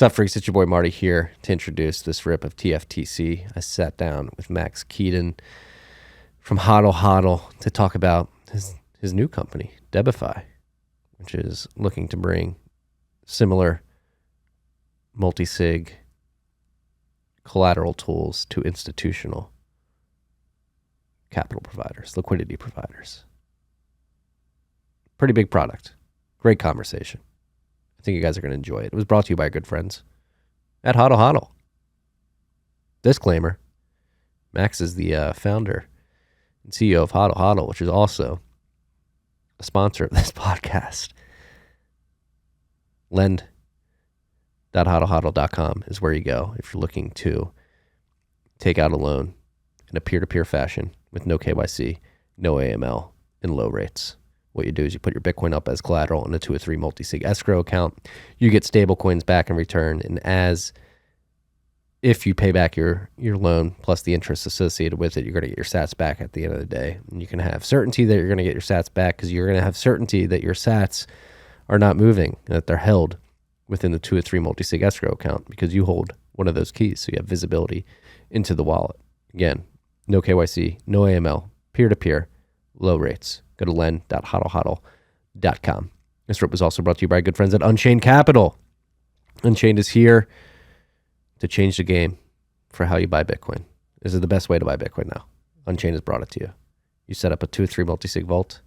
What's up, freaks? It's your boy Marty here to introduce this rip of TFTC. I sat down with Max Keidun from HodlHodl to talk about his new company, Debifi, which is looking to bring similar multisig collateral tools to institutional capital providers, liquidity providers. Pretty big product. Great conversation. I think you guys are going to enjoy it. It was brought to you by our good friends at HodlHodl. Disclaimer, Max is the founder and CEO of HodlHodl, which is also a sponsor of this podcast. Lend.hodlhodl.com is where you go if you're looking to take out a loan in a peer-to-peer fashion with no KYC, no AML, and low rates. What you do is you put your Bitcoin up as collateral in a 2 or 3 multisig escrow account. You get stable coins back in return, and if you pay back your loan plus the interest associated with it, you're going to get your sats back at the end of the day. And you can have certainty that you're going to get your sats back because you're going to have certainty that your sats are not moving, and that they're held within the 2 or 3 multisig escrow account because you hold one of those keys, so you have visibility into the wallet. Again, no KYC, no AML, peer-to-peer, low rates. Go to lend.hodlhodl.com. This rip was also brought to you by our good friends at Unchained Capital. Unchained is here to change the game for how you buy Bitcoin. This is the best way to buy Bitcoin now. Unchained has brought it to you. You set up a 2 or 3 multisig vault.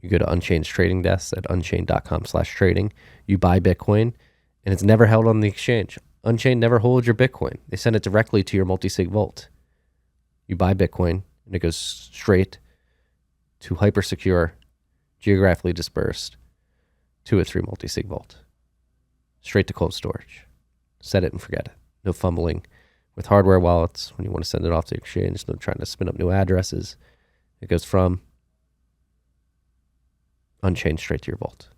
You go to Unchained's trading desk at unchained.com/trading. You buy Bitcoin, and it's never held on the exchange. Unchained never holds your Bitcoin. They send it directly to your multisig vault. You buy Bitcoin, and it goes straight to hyper-secure, geographically dispersed 2 or 3 multisig vault. Straight to cold storage. Set it and forget it. No fumbling with hardware wallets when you want to send it off to the exchange. No trying to spin up new addresses. It goes from Unchained straight to your vault.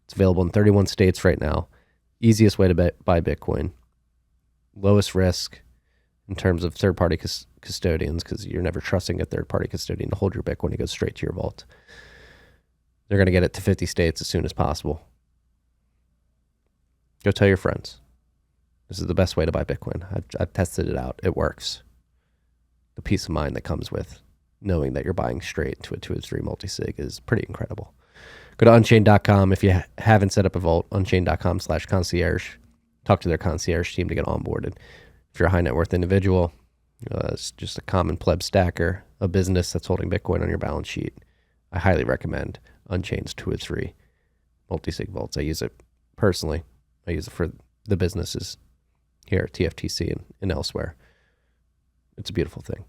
It's available in 31 states right now. Easiest way to buy Bitcoin. Lowest risk in terms of third-party custodians, because you're never trusting a third-party custodian to hold your Bitcoin. It goes straight to your vault. They're going to get it to 50 states as soon as possible. Go tell your friends. This is the best way to buy Bitcoin. I've tested it out. It works. The peace of mind that comes with knowing that you're buying straight to a 2 or 3 multisig is pretty incredible. Go to Unchained.com if you haven't set up a vault. Unchained.com/concierge. Talk to their concierge team to get onboarded. If you're a high net worth individual, it's just a common pleb stacker, a business that's holding Bitcoin on your balance sheet, I highly recommend Unchained's 2 or 3 multisig vaults. I use it personally. I use it for the businesses here at TFTC and elsewhere. It's a beautiful thing.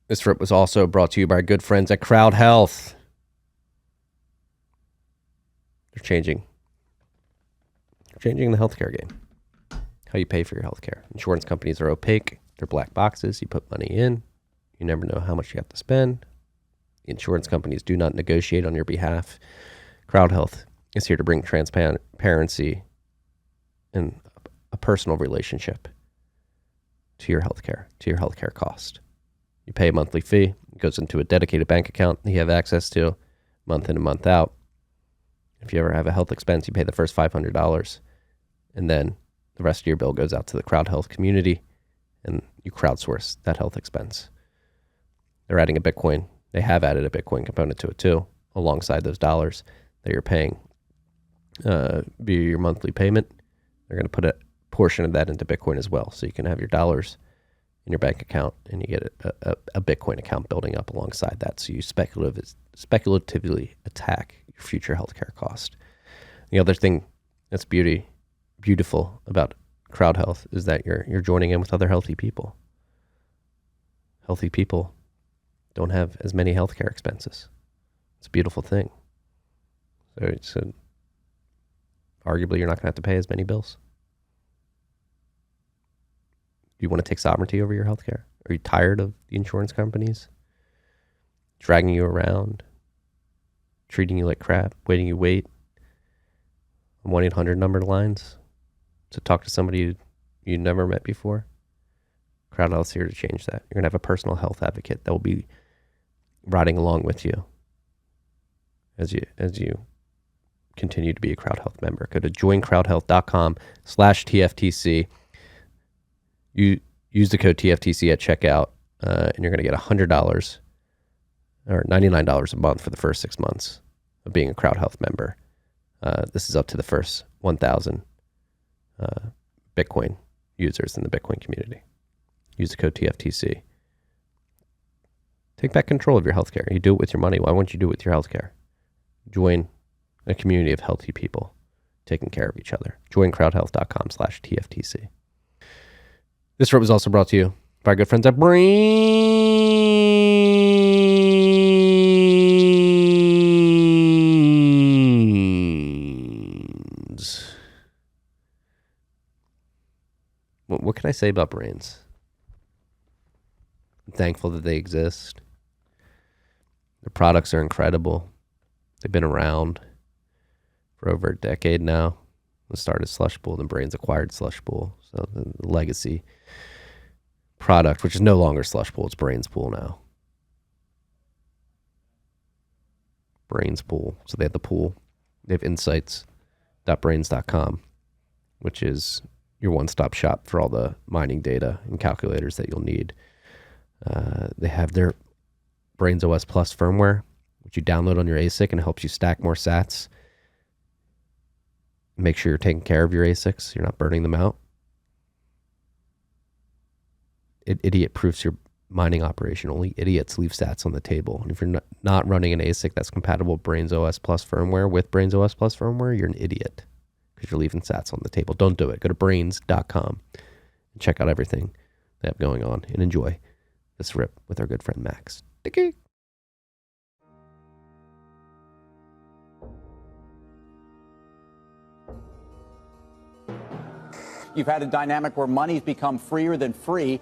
This rip was also brought to you by our good friends at CrowdHealth. They're changing the healthcare game. How you pay for your healthcare. Insurance companies are opaque. They're black boxes. You put money in. You never know how much you have to spend. The insurance companies do not negotiate on your behalf. CrowdHealth is here to bring transparency and a personal relationship to your healthcare cost. You pay a monthly fee. It goes into a dedicated bank account that you have access to month in and month out. If you ever have a health expense, you pay the first $500, and then the rest of your bill goes out to the CrowdHealth community, and you crowdsource that health expense. They're adding a Bitcoin. They have added a Bitcoin component to it too, alongside those dollars that you're paying via your monthly payment. They're going to put a portion of that into Bitcoin as well, so you can have your dollars in your bank account, and you get a Bitcoin account building up alongside that, so you speculatively attack your future healthcare cost. The other thing that's beautiful about CrowdHealth is that you're joining in with other healthy people. Healthy people don't have as many healthcare expenses. It's a beautiful thing. So arguably, you're not going to have to pay as many bills. Do you want to take sovereignty over your healthcare? Are you tired of the insurance companies dragging you around, treating you like crap, waiting you wait on 1-800 number lines to talk to somebody you never met before? CrowdHealth's here to change that. You're going to have a personal health advocate that will be riding along with you as you continue to be a CrowdHealth member. Go to joincrowdhealth.com/TFTC. You use the code TFTC at checkout, and you're going to get $100 or $99 a month for the first 6 months of being a CrowdHealth member. This is up to the first 1,000 Bitcoin users in the Bitcoin community. Use the code TFTC. Take back control of your healthcare. You do it with your money. Why won't you do it with your healthcare? Join a community of healthy people taking care of each other. Join crowdhealth.com/TFTC. This rip was also brought to you by our good friends at Braiins. What can I say about Braiins? I'm thankful that they exist. Their products are incredible. They've been around for over a decade now. They started Slushpool, then Braiins acquired Slushpool. So the legacy product, which is no longer Slushpool, it's Braiins Pool now. Braiins Pool. So they have the pool. They have insights.braiins.com, which is your one-stop shop for all the mining data and calculators that you'll need. They have their Braiins OS Plus firmware, which you download on your ASIC and it helps you stack more sats. Make sure you're taking care of your ASICs. You're not burning them out. It idiot-proofs your mining operation. Only idiots leave sats on the table. And if you're not running an ASIC that's compatible with Braiins OS Plus firmware, you're an idiot because you're leaving sats on the table. Don't do it. Go to braiins.com and check out everything they have going on and enjoy this rip with our good friend Max. Dicky. You've had a dynamic where money's become freer than free.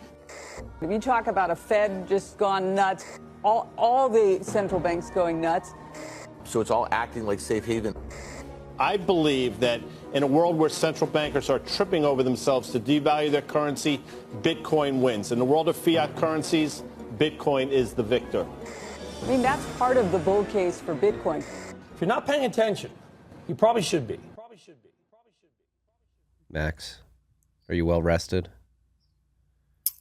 If you talk about a Fed just gone nuts, all the central banks going nuts. So it's all acting like safe haven. I believe that in a world where central bankers are tripping over themselves to devalue their currency, Bitcoin wins. In the world of fiat currencies, Bitcoin is the victor. I mean, that's part of the bull case for Bitcoin. If you're not paying attention, you probably should be. Max, are you well rested?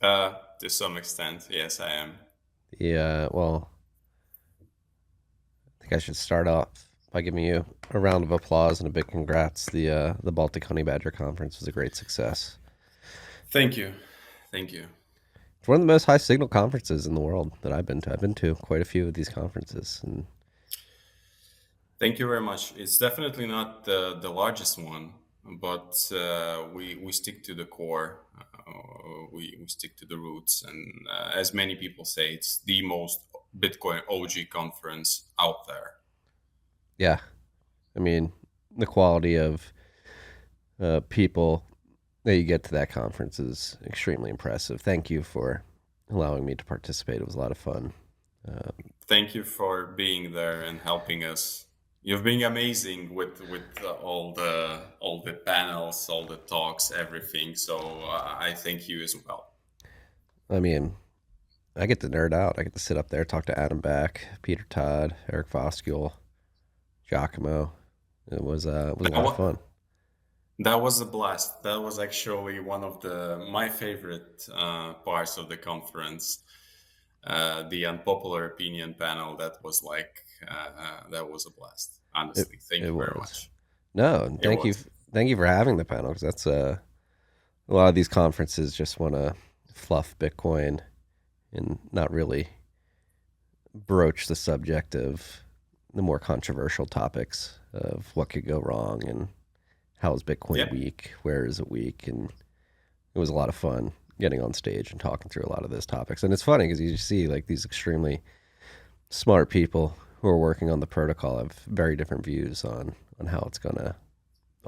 To some extent, yes, I am. Yeah, well, I think I should start off by giving you a round of applause and a big congrats. The Baltic Honeybadger Conference was a great success. Thank you. It's one of the most high signal conferences in the world that I've been to. I've been to quite a few of these conferences. And thank you very much. It's definitely not the largest one, but we stick to the core. We stick to the roots. And as many people say, it's the most Bitcoin OG conference out there. Yeah. I mean, the quality of people that you get to that conference is extremely impressive. Thank you for allowing me to participate. It was a lot of fun. Thank you for being there and helping us. You've been amazing with all the panels, all the talks, everything. So I thank you as well. I mean, I get to nerd out. I get to sit up there, talk to Adam Back, Peter Todd, Eric Voskuil, Giacomo. It was a lot of fun. That was a blast. That was actually one of my favorite parts of the conference. The unpopular opinion panel. That was that was a blast. Honestly, thank you very much. No, thank you for having the panel, because that's a lot of these conferences just want to fluff Bitcoin and not really broach the subject of the more controversial topics of what could go wrong and how is Bitcoin weak, where is it weak, and it was a lot of fun getting on stage and talking through a lot of those topics. And it's funny because you see like these extremely smart people who are working on the protocol have very different views on how it's going to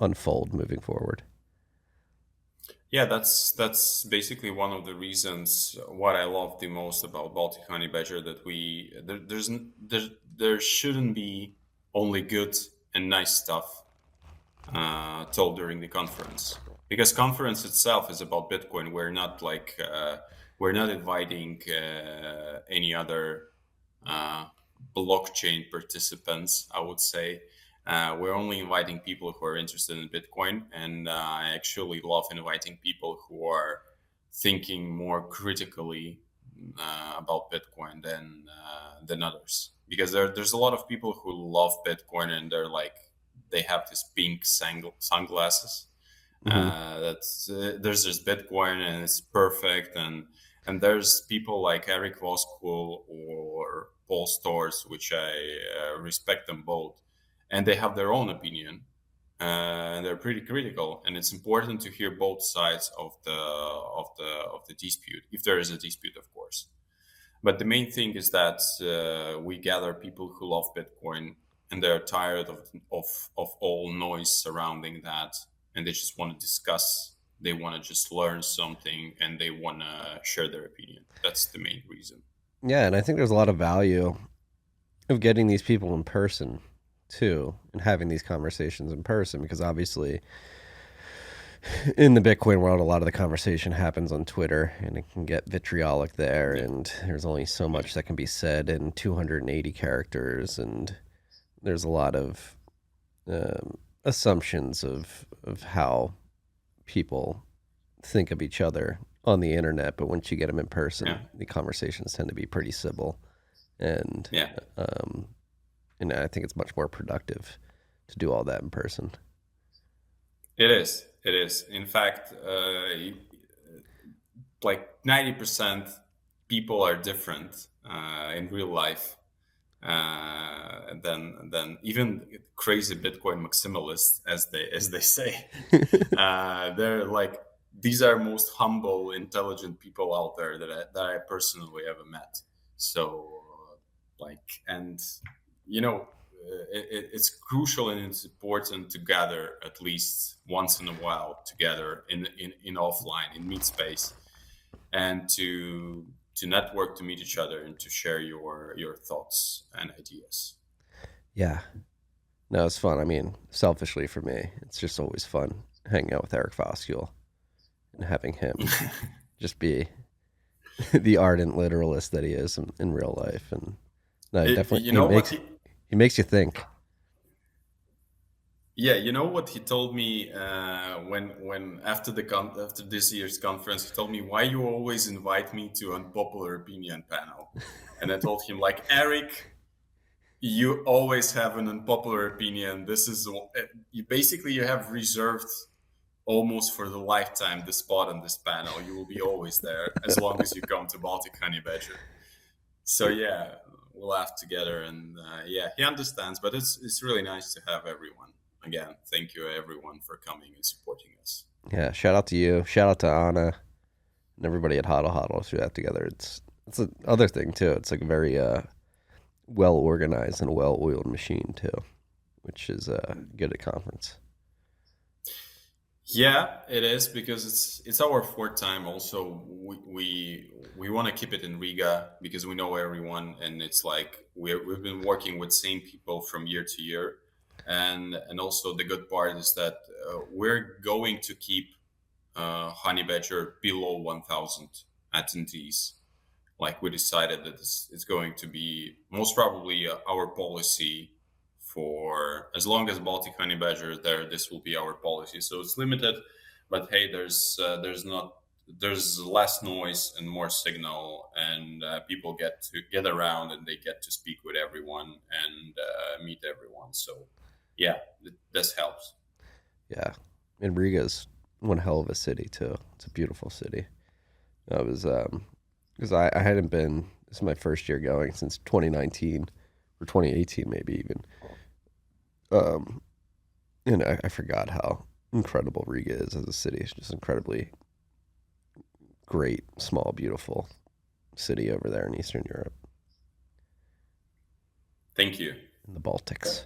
unfold moving forward. Yeah, that's basically one of the reasons what I love the most about Baltic Honeybadger, that there shouldn't be only good and nice stuff told during the conference, because conference itself is about Bitcoin. We're not inviting any other blockchain participants, I would say. We're only inviting people who are interested in Bitcoin, and I actually love inviting people who are thinking more critically about Bitcoin than others, because there's a lot of people who love Bitcoin and they have these pink sunglasses. There's this Bitcoin and it's perfect, and there's people like Eric Voskuil or Paul Storrs, which I respect them both, and they have their own opinion, and they're pretty critical. And it's important to hear both sides of the dispute, if there is a dispute, of course. But the main thing is that we gather people who love Bitcoin, and they're tired of all noise surrounding that, and they just want to discuss. They want to just learn something, and they want to share their opinion. That's the main reason. Yeah, and I think there's a lot of value of getting these people in person too, and having these conversations in person, because obviously in the Bitcoin world, a lot of the conversation happens on Twitter, and it can get vitriolic there, and there's only so much that can be said in 280 characters, and there's a lot of assumptions of how people think of each other on the internet, but once you get them in person, the conversations tend to be pretty civil, and and I think it's much more productive to do all that in person. It is. In fact, like 90% people are different in real life than even crazy Bitcoin maximalists, as they say. They're like, these are most humble, intelligent people out there that I personally ever met. So, and it's crucial and it's important to gather at least once in a while together in offline, in meet space, and to network, to meet each other, and to share your thoughts and ideas. Yeah. No, it's fun. I mean, selfishly for me, it's just always fun hanging out with Eric Voskuil and having him just be the ardent literalist that he is in real life. And no, definitely, he makes you think. Yeah, you know what he told me when after this year's conference, he told me, why you always invite me to unpopular opinion panel, and I told him, like, Eric, you always have an unpopular opinion. This is you have reserved almost for the lifetime the spot on this panel. You will be always there as long as you come to Baltic Honeybadger. So yeah, we'll laugh together, and he understands. But it's really nice to have everyone. Again, thank you everyone for coming and supporting us. Yeah, shout out to you. Shout out to Anna and everybody at HodlHodl through that together. It's the other thing too. It's like a very well organized and well oiled machine too, which is good at conference. Yeah, it is, because it's our fourth time. Also, we want to keep it in Riga because we know everyone, and it's like we've been working with same people from year to year. And also the good part is that we're going to keep Honeybadger below 1,000 attendees. Like, we decided that it's going to be most probably our policy for as long as Baltic Honeybadger is there. This will be our policy. So it's limited, but hey, there's less noise and more signal, and people get to get around and they get to speak with everyone and meet everyone. So yeah, this helps. Yeah, and Riga's one hell of a city too. It's a beautiful city. I was because I hadn't been. This is my first year going since 2019 or 2018, maybe even. And I forgot how incredible Riga is as a city. It's just incredibly great, small, beautiful city over there in Eastern Europe. Thank you. In the Baltics.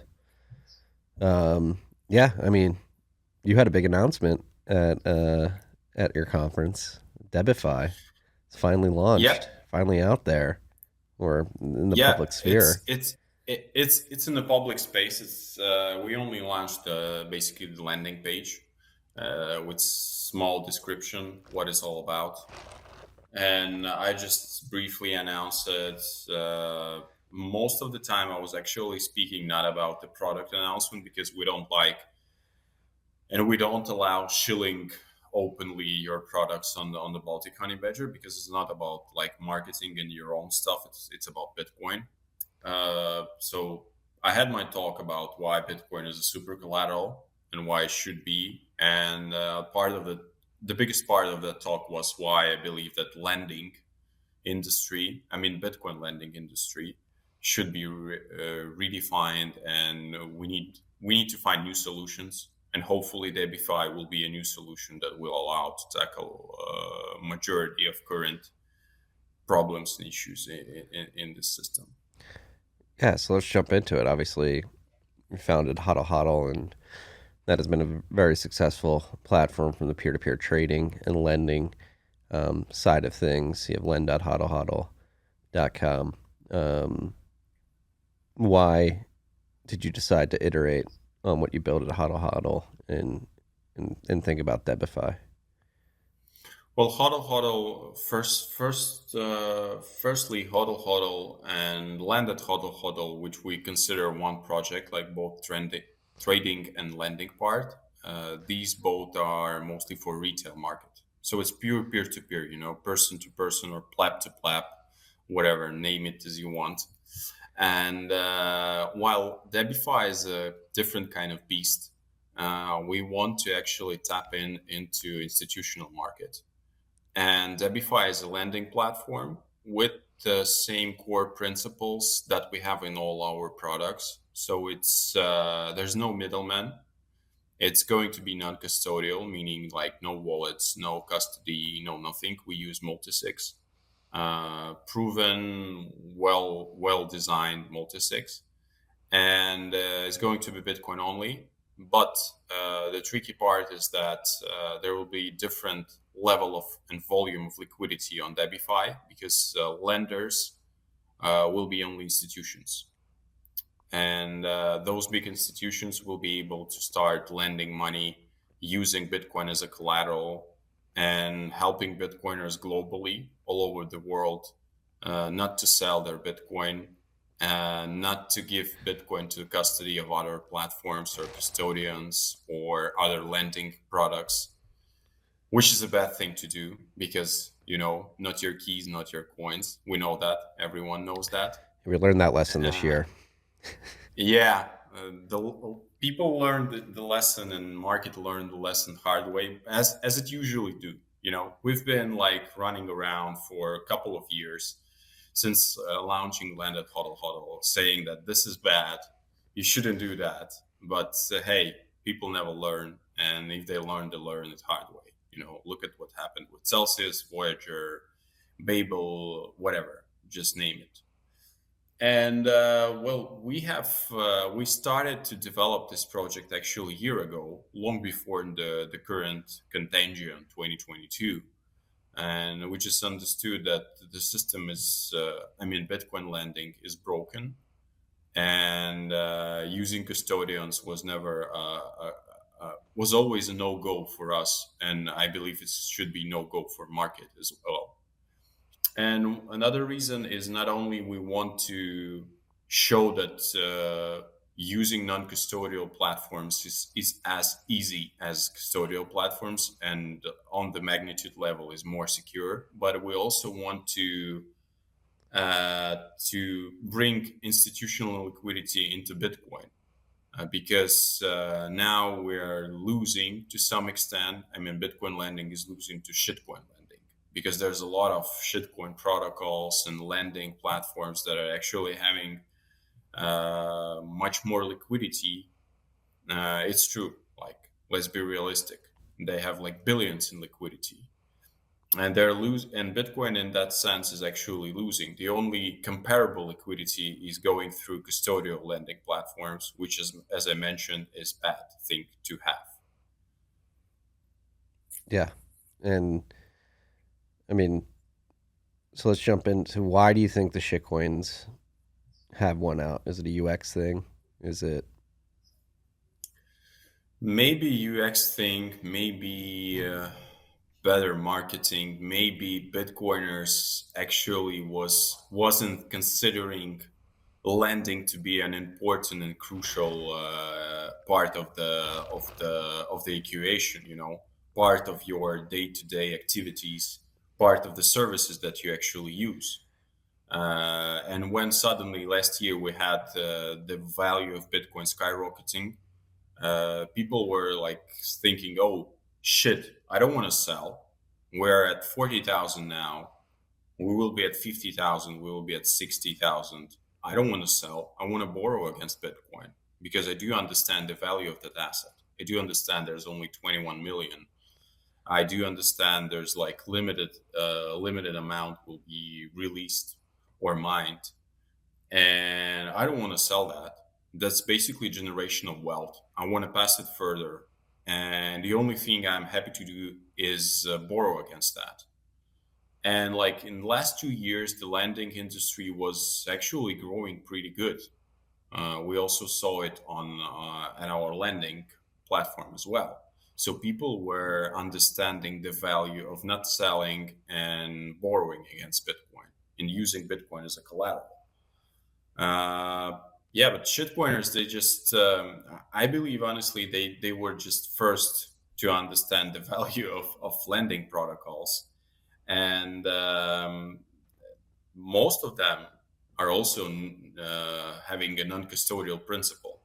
Yeah, I mean, you had a big announcement at your conference. Debifi. It's finally launched. Finally out there, or in the public sphere. It's in the public space. It's we only launched basically the landing page with small description what it's all about, and I just briefly announced it most of the time I was actually speaking not about the product announcement, because we don't like and we don't allow shilling openly your products on the Baltic Honeybadger, because it's not about like marketing and your own stuff. It's about Bitcoin. So I had my talk about why Bitcoin is a super collateral and why it should be. And part of the biggest part of that talk was why I believe that lending industry, I mean Bitcoin lending industry, should be redefined, and we need to find new solutions. And hopefully, Debifi will be a new solution that will allow to tackle majority of current problems and issues in this system. Yeah, so let's jump into it. Obviously, you founded HodlHodl, and that has been a very successful platform from the peer-to-peer trading and lending side of things. You have lend.hodlhodl.com. Why did you decide to iterate on what you built at HodlHodl and think about Debifi? Well, HodlHodl firstly, HodlHodl and lend.HodlHodl, which we consider one project, like both trading and lending part. These both are mostly for retail market, so it's pure peer-to-peer, person to person or plap to plap, whatever, name it as you want. And while Debifi is a different kind of beast, we want to actually tap into institutional market. And Debifi is a lending platform with the same core principles that we have in all our products. So it's there's no middleman. It's going to be non-custodial, meaning like no wallets, no custody, no nothing. We use Multisigs, proven, well-designed Multisigs, and it's going to be Bitcoin only. But the tricky part is that there will be different level of and volume of liquidity on Debifi, because lenders will be only institutions. And those big institutions will be able to start lending money using Bitcoin as a collateral and helping Bitcoiners globally all over the world not to sell their Bitcoin, not to give Bitcoin to custody of other platforms or custodians or other lending products, which is a bad thing to do, because, not your keys, not your coins. We know that. Everyone knows that. We learned that lesson this year. Yeah. The people learned the lesson, and market learned the lesson hard way, as it usually do. We've been like running around for a couple of years since launching lend.HodlHodl, saying that this is bad, you shouldn't do that. But hey, people never learn, and if they learn it hard way. Look at what happened with Celsius, Voyager, Babel, whatever, just name it. And we started to develop this project actually a year ago, long before the current contagion 2022. And we just understood that the system is, Bitcoin lending is broken, and using custodians was never, was always a no-go for us. And I believe it should be no-go for market as well. And another reason is not only we want to show that using non-custodial platforms is as easy as custodial platforms, and on the magnitude level is more secure, but we also want to bring institutional liquidity into Bitcoin, because now we are losing to some extent. Bitcoin lending is losing to shitcoin lending, because there's a lot of shitcoin protocols and lending platforms that are actually having much more liquidity. It's true. Like, let's be realistic. They have like billions in liquidity, and and Bitcoin in that sense is actually losing. The only comparable liquidity is going through custodial lending platforms, which is, as I mentioned, is bad thing to have. Yeah. And so let's jump into, why do you think the shitcoins have won out? Is it a UX thing? Is it maybe UX thing? Maybe better marketing? Maybe Bitcoiners actually wasn't considering lending to be an important and crucial part of the equation. Part of your day-to-day activities, part of the services that you actually use. And when suddenly last year we had the value of Bitcoin skyrocketing, people were like thinking, "Oh shit, I don't want to sell. We're at 40,000 now. We will be at 50,000. We will be at 60,000. I don't want to sell. I want to borrow against Bitcoin because I do understand the value of that asset. I do understand there's only 21 million. I do understand there's like limited amount will be released or mined, and I don't want to sell that. That's basically generational wealth. I want to pass it further, and the only thing I'm happy to do is borrow against that." And like in the last 2 years, the lending industry was actually growing pretty good. We also saw it on at our lending platform as well. So people were understanding the value of not selling and borrowing against Bitcoin and using Bitcoin as a collateral. Yeah, but shitcoiners, they just, I believe, honestly, they were just first to understand the value of lending protocols. And most of them are also having a non-custodial principle.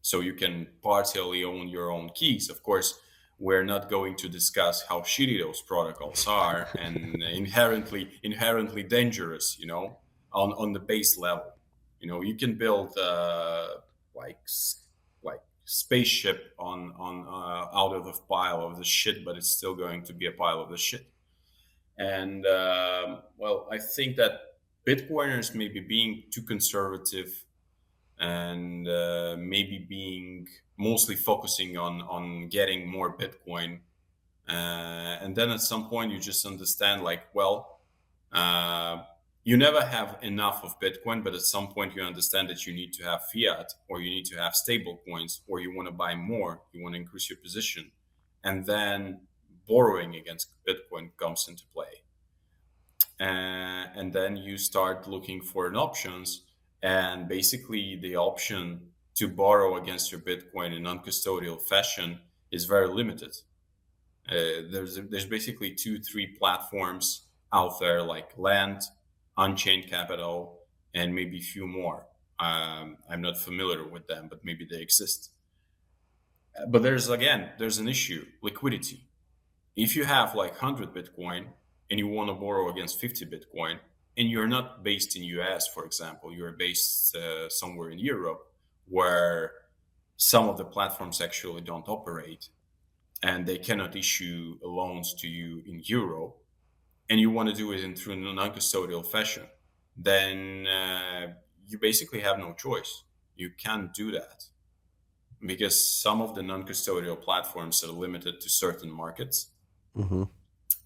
So you can partially own your own keys. Of course, we're not going to discuss how shitty those protocols are and inherently dangerous, on the base level. You can build like spaceship on out of the pile of the shit, but it's still going to be a pile of the shit. And well, I think that Bitcoiners may be being too conservative and maybe being mostly focusing on getting more Bitcoin. And then at some point you just understand like, well, you never have enough of Bitcoin, but at some point you understand that you need to have fiat, or you need to have stable coins, or you want to buy more, you want to increase your position. And then borrowing against Bitcoin comes into play. And then you start looking for options, and basically the option to borrow against your Bitcoin in non-custodial fashion is very limited. There's basically 2-3 platforms out there, like Land, Unchained Capital, and maybe a few more. I'm not familiar with them, but maybe they exist. But there's an issue: liquidity. If you have like 100 Bitcoin and you want to borrow against 50 Bitcoin, and you're not based in US, for example, you're based somewhere in Europe, where some of the platforms actually don't operate and they cannot issue loans to you in euro, and you want to do it through a non-custodial fashion, then you basically have no choice. You can't do that because some of the non-custodial platforms are limited to certain markets. Mm-hmm.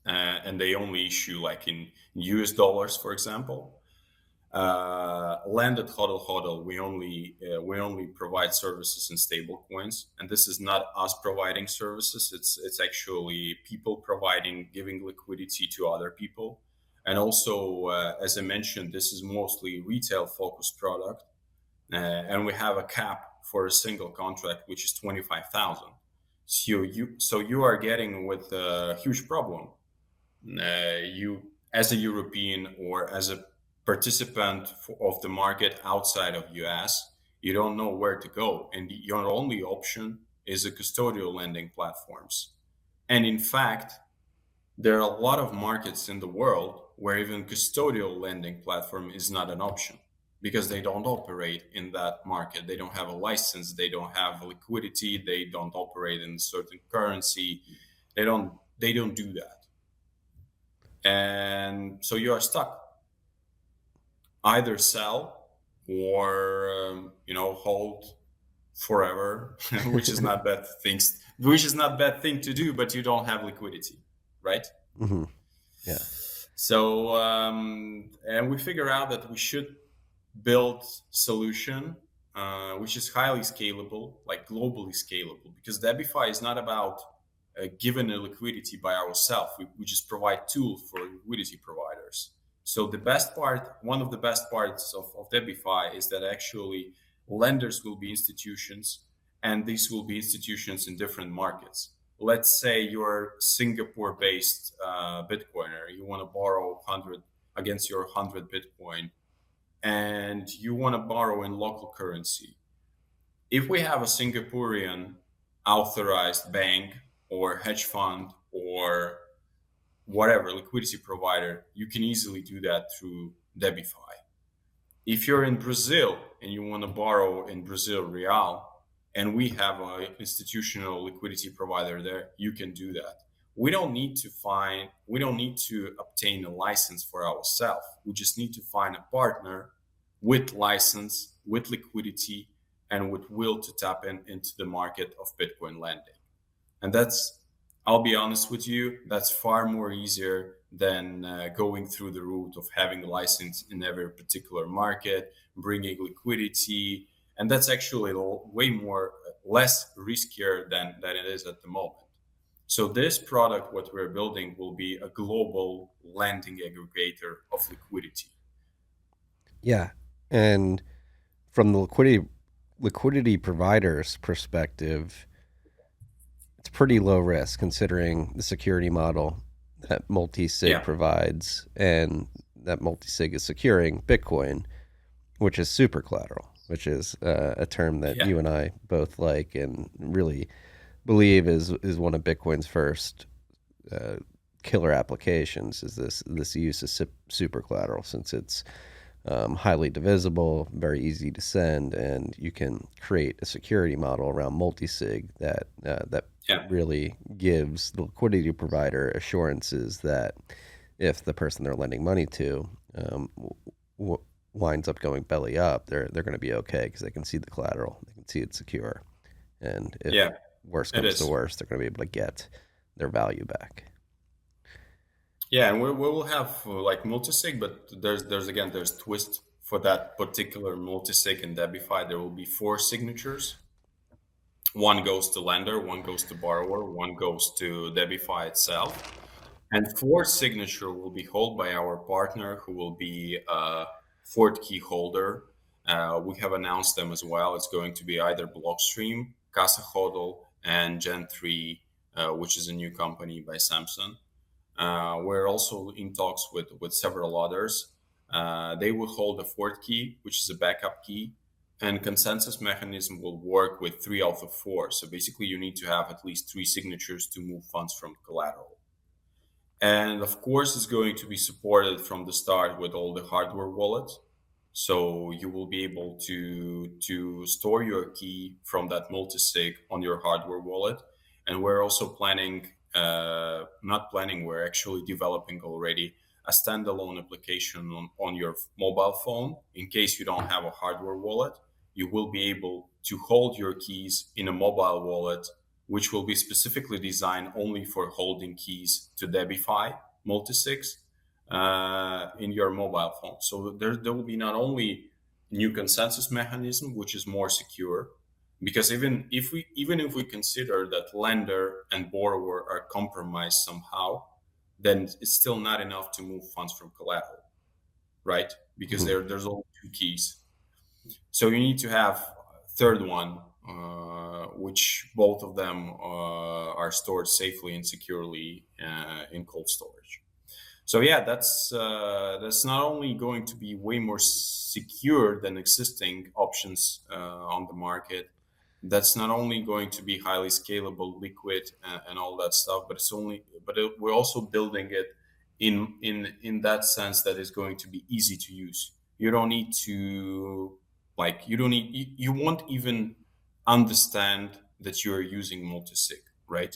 And they only issue like in US dollars, for example. Landed HodlHodl, we only provide services in stable coins, and this is not us providing services. It's actually people giving liquidity to other people. And also, as I mentioned, this is mostly retail focused product, and we have a cap for a single contract, which is 25,000. So you are getting with a huge problem. You, as a European or as a participant of the market outside of US, you don't know where to go, and your only option is a custodial lending platforms. And in fact, there are a lot of markets in the world where even custodial lending platform is not an option, because they don't operate in that market. They don't have a license, they don't have liquidity, they don't operate in a certain currency. They don't do that. And so you are stuck. Either sell or hold forever, which is not bad thing to do, but you don't have liquidity, right? Mm-hmm. Yeah. So and we figure out that we should build solution which is highly scalable, like globally scalable, because Debifi is not about giving a liquidity by ourselves. We just provide tools for liquidity providers. So the best part, one of the best parts of Debifi is that actually lenders will be institutions, and these will be institutions in different markets. Let's say you're Singapore-based Bitcoiner, you want to borrow 100 against your 100 Bitcoin, and you want to borrow in local currency. If we have a Singaporean authorized bank or hedge fund or whatever liquidity provider, you can easily do that through Debifi. If you're in Brazil and you want to borrow in Brazil real, and we have an institutional liquidity provider there, you can do that. We don't need to obtain a license for ourselves. We just need to find a partner with license, with liquidity, and with will to tap into the market of Bitcoin lending. And that's, I'll be honest with you, that's far more easier than going through the route of having a license in every particular market, bringing liquidity. And that's actually way less riskier than it is at the moment. So this product, what we're building, will be a global lending aggregator of liquidity. Yeah. And from the liquidity provider's perspective, it's pretty low risk considering the security model that Multisig provides, and that Multisig is securing Bitcoin, which is supercollateral, which is a term that you and I both like and really believe is one of Bitcoin's first killer applications, is this use of supercollateral, since it's highly divisible, very easy to send, and you can create a security model around Multisig that really gives the liquidity provider assurances that if the person they're lending money to winds up going belly up, they're going to be okay because they can see the collateral, they can see it's secure, and if worse comes to worse, they're going to be able to get their value back. Yeah, and we will have like Multisig, but there's twist for that particular Multisig and Debifi. There will be 4 signatures. One goes to lender, one goes to borrower, one goes to Debifi itself, and 4th signature will be held by our partner, who will be a 4th key holder. We have announced them as well. It's going to be either Blockstream, HodlHodl, and Gen3, which is a new company by Samsung. We're also in talks with several others. They will hold a 4th key, which is a backup key, and consensus mechanism will work with 3 out of 4. So basically you need to have at least 3 signatures to move funds from collateral. And of course, it's going to be supported from the start with all the hardware wallets. So you will be able to store your key from that Multisig on your hardware wallet. And we're also we're actually developing already a standalone application on your mobile phone. In case you don't have a hardware wallet, you will be able to hold your keys in a mobile wallet, which will be specifically designed only for holding keys to Debifi Multisigs in your mobile phone. So there will be not only new consensus mechanism, which is more secure, because even if we consider that lender and borrower are compromised somehow, then it's still not enough to move funds from collateral, right? Because there's only 2 keys. So you need to have a 3rd one, which both of them are stored safely and securely in cold storage. So yeah, that's not only going to be way more secure than existing options on the market. That's not only going to be highly scalable, liquid, and all that stuff, but we're also building it in that sense that it's going to be easy to use. You don't need to you won't even understand that you're using Multisig, right?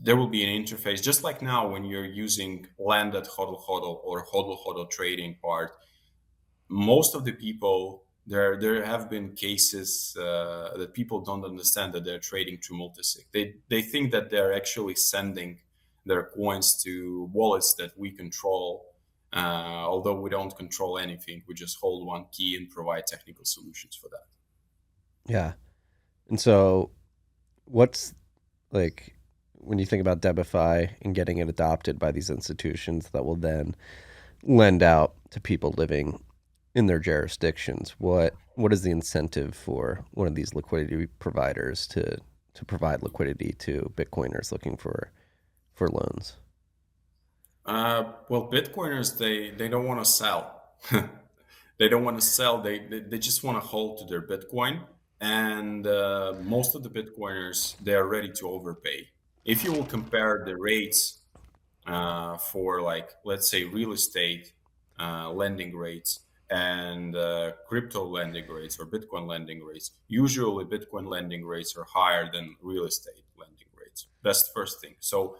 There will be an interface, just like now when you're using land at HodlHodl or HodlHodl trading part. Most of the people, there have been cases that people don't understand that they're trading through Multisig. They think that they're actually sending their coins to wallets that we control, although we don't control anything. We just hold one key and provide technical solutions for that. Yeah. And so what's when you think about Debifi and getting it adopted by these institutions that will then lend out to people living in their jurisdictions, what is the incentive for one of these liquidity providers to provide liquidity to Bitcoiners looking for loans? Well, Bitcoiners, they don't want to sell. They don't want to sell. They just want to hold to their Bitcoin. And most of the Bitcoiners, they are ready to overpay. If you will compare the rates for, like, let's say, real estate lending rates and crypto lending rates or Bitcoin lending rates, usually Bitcoin lending rates are higher than real estate lending rates. That's the first thing. So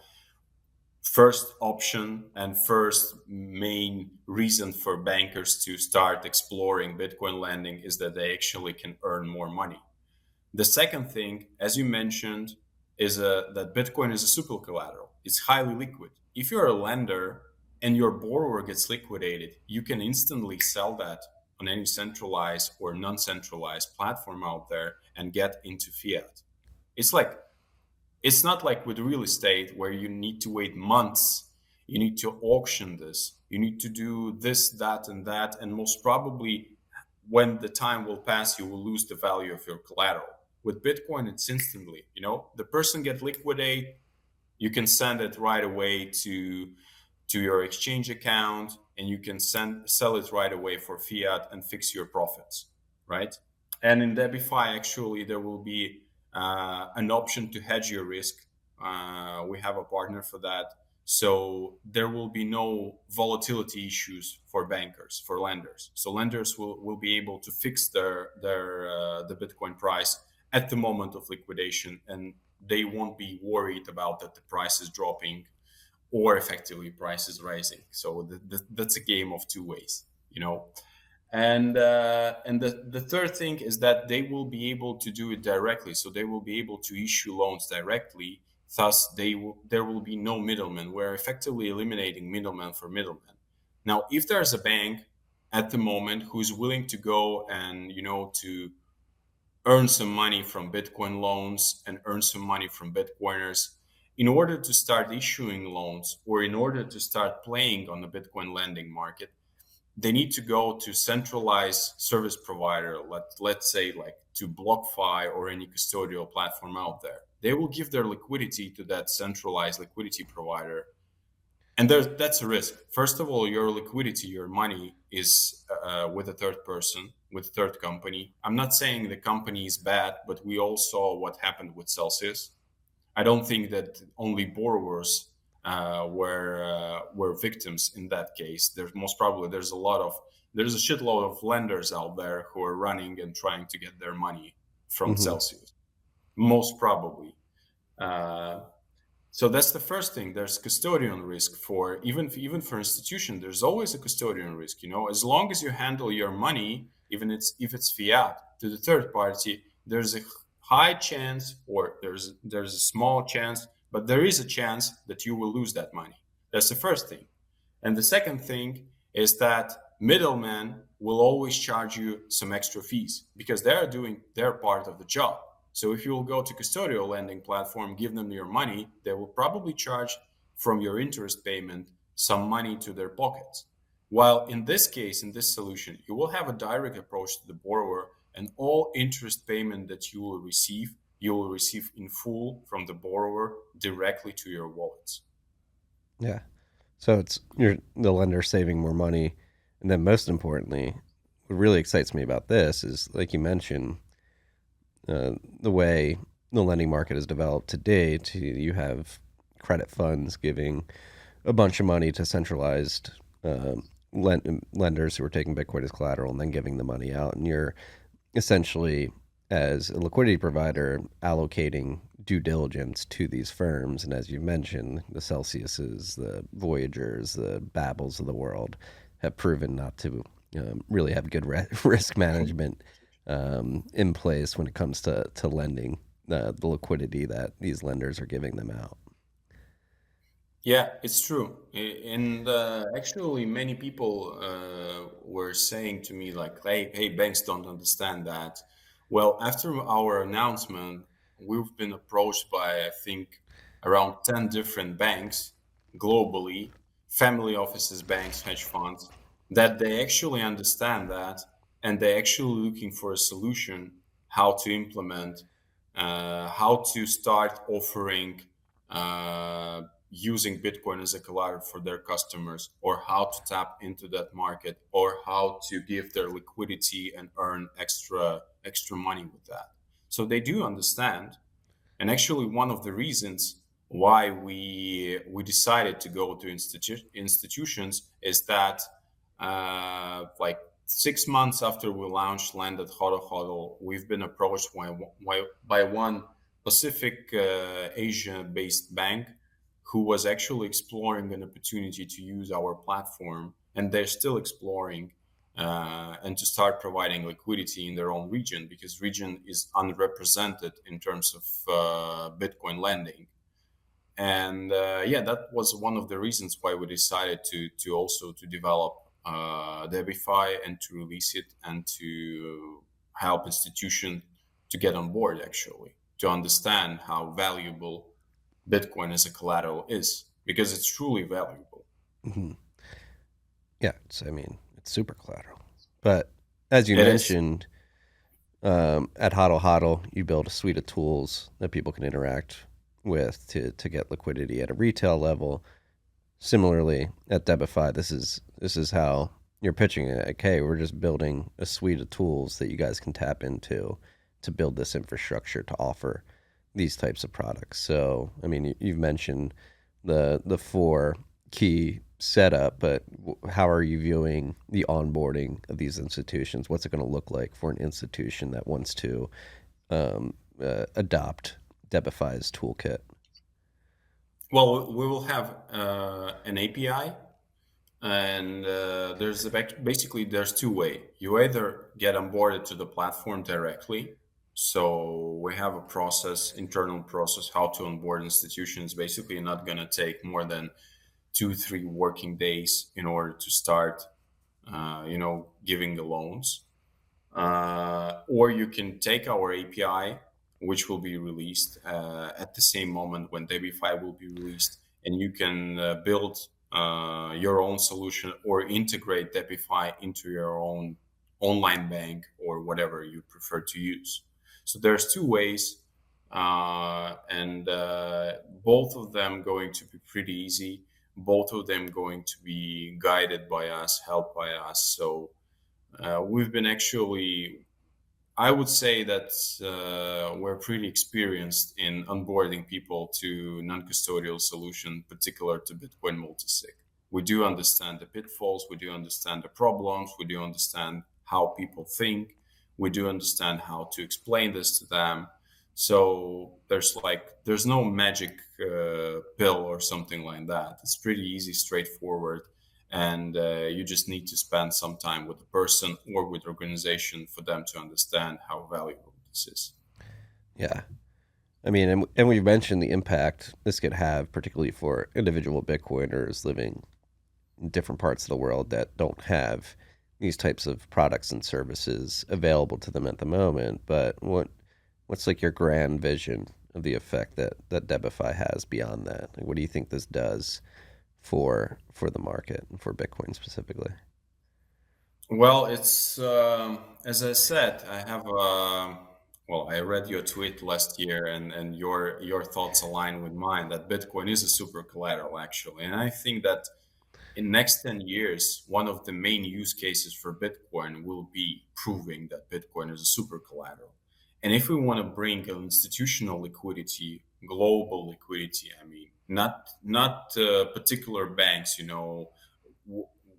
first option and first main reason for bankers to start exploring Bitcoin lending is that they actually can earn more money. The second thing, as you mentioned, is that Bitcoin is a super collateral. It's highly liquid. If you're a lender and your borrower gets liquidated, you can instantly sell that on any centralized or non-centralized platform out there and get into fiat. It's not like with real estate where you need to wait months. You need to auction this. You need to do this, that, and that. And most probably, when the time will pass, you will lose the value of your collateral. With Bitcoin, it's instantly. The person get liquidate, you can send it right away to your exchange account, and you can sell it right away for fiat and fix your profits, right? And in Debifi, actually, there will be an option to hedge your risk. We have a partner for that. So there will be no volatility issues for bankers, for lenders. So lenders will be able to fix the Bitcoin price at the moment of liquidation, and they won't be worried about that the price is dropping or effectively price is rising. So that's a game of two ways, And the third thing is that they will be able to do it directly. So they will be able to issue loans directly. Thus, there will be no middlemen. We're effectively eliminating middlemen for middlemen. Now, if there's a bank at the moment who's willing to go and, to earn some money from Bitcoin loans and earn some money from Bitcoiners, in order to start issuing loans or in order to start playing on the Bitcoin lending market, they need to go to centralized service provider, let's say like to BlockFi or any custodial platform out there. They will give their liquidity to that centralized liquidity provider. And that's a risk. First of all, your liquidity, your money is with a third person, with a third company. I'm not saying the company is bad, but we all saw what happened with Celsius. I don't think that only borrowers were victims in that case. There's a shitload of lenders out there who are running and trying to get their money from Celsius, most probably. So that's the first thing. There's custodian risk for even for institution. There's always a custodian risk. As long as you handle your money, even if it's fiat, to the third party, there's a high chance, or there's a small chance, but there is a chance that you will lose that money. That's the first thing. And the second thing is that middlemen will always charge you some extra fees because they are doing their part of the job. So if you will go to custodial lending platform, give them your money, they will probably charge from your interest payment some money to their pockets. While in this case, in this solution, you will have a direct approach to the borrower, and all interest payment that you will receive in full from the borrower directly to your wallets. Yeah. So the lender saving more money. And then most importantly, what really excites me about this is, like you mentioned, the way the lending market is developed today, you have credit funds giving a bunch of money to centralized lenders who are taking Bitcoin as collateral and then giving the money out. And you're essentially, as a liquidity provider, allocating due diligence to these firms. And as you mentioned, the Celsiuses, the Voyagers, the Babels of the world have proven not to really have good risk management in place when it comes to lending the liquidity that these lenders are giving them out. Yeah, it's true. And actually, many people were saying to me, like, hey, banks don't understand that. Well, after our announcement, we've been approached by, I think, around 10 different banks globally, family offices, banks, hedge funds, that they actually understand that and they're actually looking for a solution how to implement, how to start offering using Bitcoin as a collateral for their customers, or how to tap into that market, or how to give their liquidity and earn extra money with that. So they do understand. And actually, one of the reasons why we decided to go to institutions is that like 6 months after we launched landed HodlHodl, we've been approached by one Pacific Asia-based bank who was actually exploring an opportunity to use our platform, and they're still exploring and to start providing liquidity in their own region, because region is unrepresented in terms of Bitcoin lending. And that was one of the reasons why we decided to also to develop Debifi and to release it and to help institutions to get on board, actually, to understand how valuable Bitcoin as a collateral is, because it's truly valuable. Mm-hmm. Yeah, it's super collateral. But as you mentioned, at HodlHodl, you build a suite of tools that people can interact with to get liquidity at a retail level. Similarly, at Debifi, this is how you're pitching it. Okay, we're just building a suite of tools that you guys can tap into to build this infrastructure to offer these types of products. So, you've mentioned the four key setup, but how are you viewing the onboarding of these institutions? What's it going to look like for an institution that wants to adopt Debifi's toolkit? Well, we will have an API, and there's two ways. You either get onboarded to the platform directly. So we have a internal process, how to onboard institutions. Basically, not going to take more than 2-3 working days in order to start, giving the loans. Or you can take our API, which will be released at the same moment when Debifi will be released, and you can build your own solution or integrate Debifi into your own online bank or whatever you prefer to use. So there's two ways, and both of them going to be pretty easy. Both of them going to be guided by us, helped by us. So we've been actually, I would say that we're pretty experienced in onboarding people to non-custodial solution, particular to Bitcoin Multisig. We do understand the pitfalls, we do understand the problems, we do understand how people think, we do understand how to explain this to them. So there's no magic pill or something like that. It's pretty easy, straightforward. And you just need to spend some time with the person or with the organization for them to understand how valuable this is. Yeah. And we've mentioned the impact this could have, particularly for individual Bitcoiners living in different parts of the world that don't have these types of products and services available to them at the moment. But what's like your grand vision of the effect that Debifi has beyond that? Like, what do you think this does for the market and for Bitcoin specifically? Well, it's as I said, I read your tweet last year, and your thoughts align with mine that Bitcoin is a super collateral, actually. And I think that in next 10 years, one of the main use cases for Bitcoin will be proving that Bitcoin is a super collateral. And if we want to bring institutional liquidity, global liquidity, not particular banks,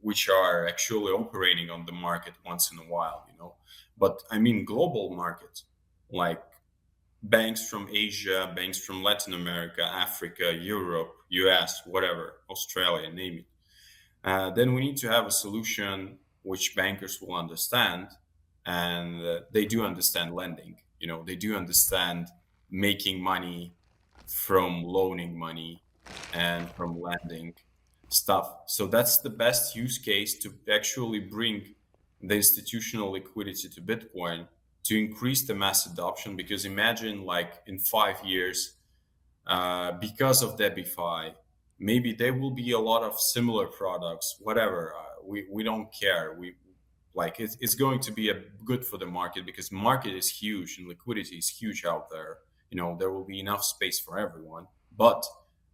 which are actually operating on the market once in a while, but global markets, like banks from Asia, banks from Latin America, Africa, Europe, US, whatever, Australia, name it. Then we need to have a solution which bankers will understand, and they do understand lending. They do understand making money from loaning money and from lending stuff. So that's the best use case to actually bring the institutional liquidity to Bitcoin to increase the mass adoption. Because imagine, like, in 5 years, because of Debifi. Maybe there will be a lot of similar products, whatever. We don't care. We like it's going to be good for the market because market is huge and liquidity is huge out there. There will be enough space for everyone. But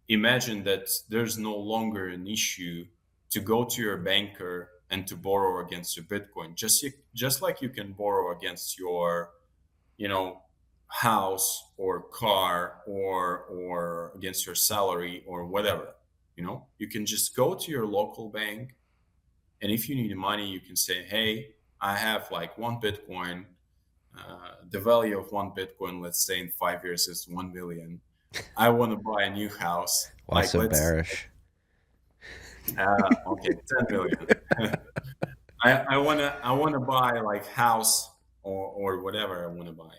imagine that there's no longer an issue to go to your banker and to borrow against your Bitcoin. Just like you can borrow against your, house or car or against your salary or whatever. You can just go to your local bank, and if you need money, you can say, hey, I have like 1 Bitcoin. The value of 1 Bitcoin, let's say in 5 years, is 1 million. I want to buy a new house. Why so bearish? Okay, 10 million. I wanna buy like house or whatever I want to buy.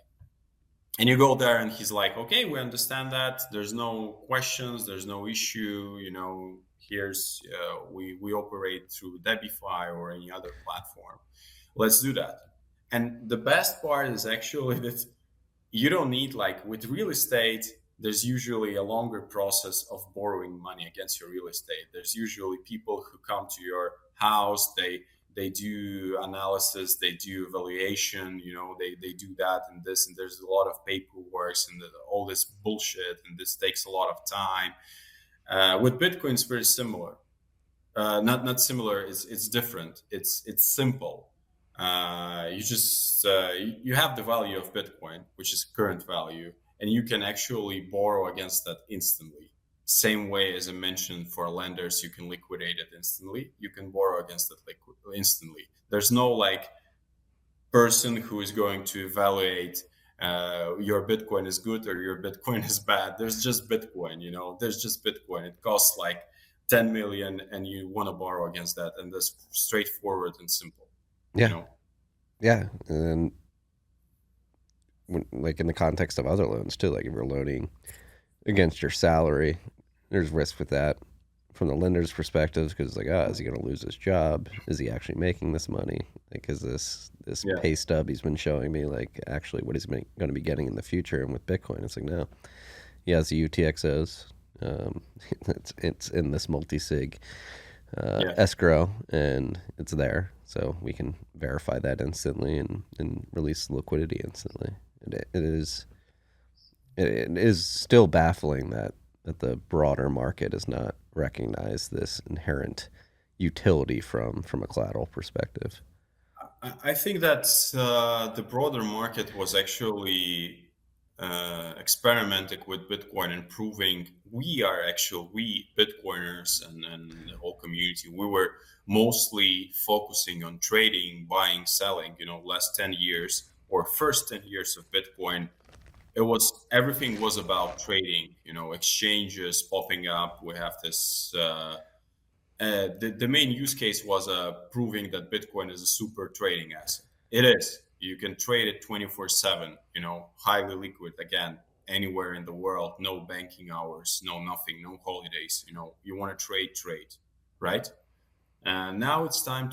And you go there and he's like, okay, we understand that. There's no questions. There's no issue. Here's we operate through Debifi or any other platform. Let's do that. And the best part is actually that you don't need, like with real estate, there's usually a longer process of borrowing money against your real estate. There's usually people who come to your house, they do analysis, they do evaluation, they do that and this, and there's a lot of paperwork and all this bullshit, and this takes a lot of time. With Bitcoin, it's very similar. Not similar, it's different. It's simple. You just you have the value of Bitcoin, which is current value, and you can actually borrow against that instantly. Same way as I mentioned for lenders, you can liquidate it instantly. You can borrow against it instantly. There's no like person who is going to evaluate your Bitcoin is good or your Bitcoin is bad. There's just Bitcoin, there's just Bitcoin. It costs like 10 million and you want to borrow against that. And that's straightforward and simple. Yeah. Yeah. And like in the context of other loans too, like if you're loaning against your salary, there's risk with that from the lender's perspective, because it's like, is he going to lose his job? Is he actually making this money? Like, is this pay stub he's been showing me, like, actually what he's going to be getting in the future? And with Bitcoin, it's like, no. He has the UTXOs. It's in this multisig escrow, and it's there. So we can verify that instantly and release liquidity instantly. It is still baffling that the broader market does not recognize this inherent utility from a collateral perspective. I think that the broader market was actually experimenting with Bitcoin and proving we Bitcoiners and the whole community, we were mostly focusing on trading, buying, selling. Last 10 years or first 10 years of Bitcoin, everything was about trading, exchanges popping up. We have this, the main use case was proving that Bitcoin is a super trading asset. It is. You can trade it 24/7, highly liquid, again, anywhere in the world, no banking hours, no nothing, no holidays. You want to trade, right? And now it's time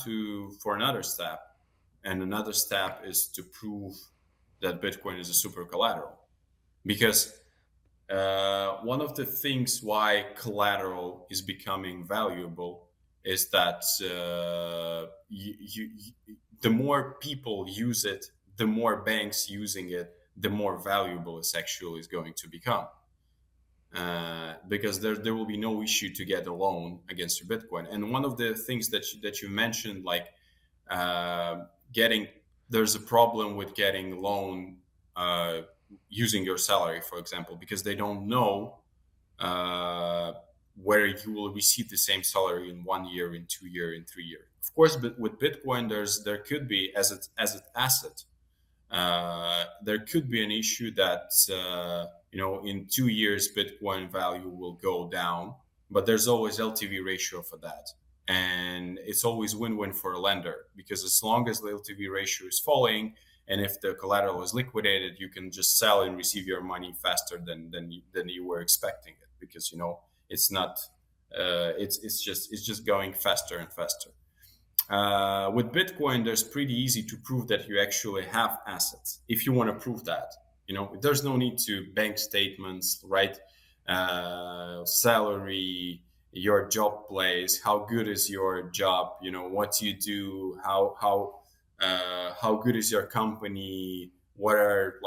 for another step. And another step is to prove that Bitcoin is a super collateral. Because one of the things why collateral is becoming valuable is that the more people use it, the more banks using it, the more valuable it actually is going to become. Because there will be no issue to get a loan against your Bitcoin. And one of the things that you mentioned, like there's a problem with getting loan using your salary, for example, because they don't know where you will receive the same salary in 1 year, in 2 year, in 3 year. Of course, but with Bitcoin, there could be as an asset, there could be an issue that in 2 years Bitcoin value will go down, but there's always LTV ratio for that. And it's always win-win for a lender, because as long as the LTV ratio is falling, and if the collateral is liquidated, you can just sell and receive your money faster than you were expecting it, because it's not it's just going faster and faster. With Bitcoin, there's pretty easy to prove that you actually have assets. If you want to prove that, there's no need to bank statements, right? salary, your job place, how good is your job, what you do, how good is your company, what are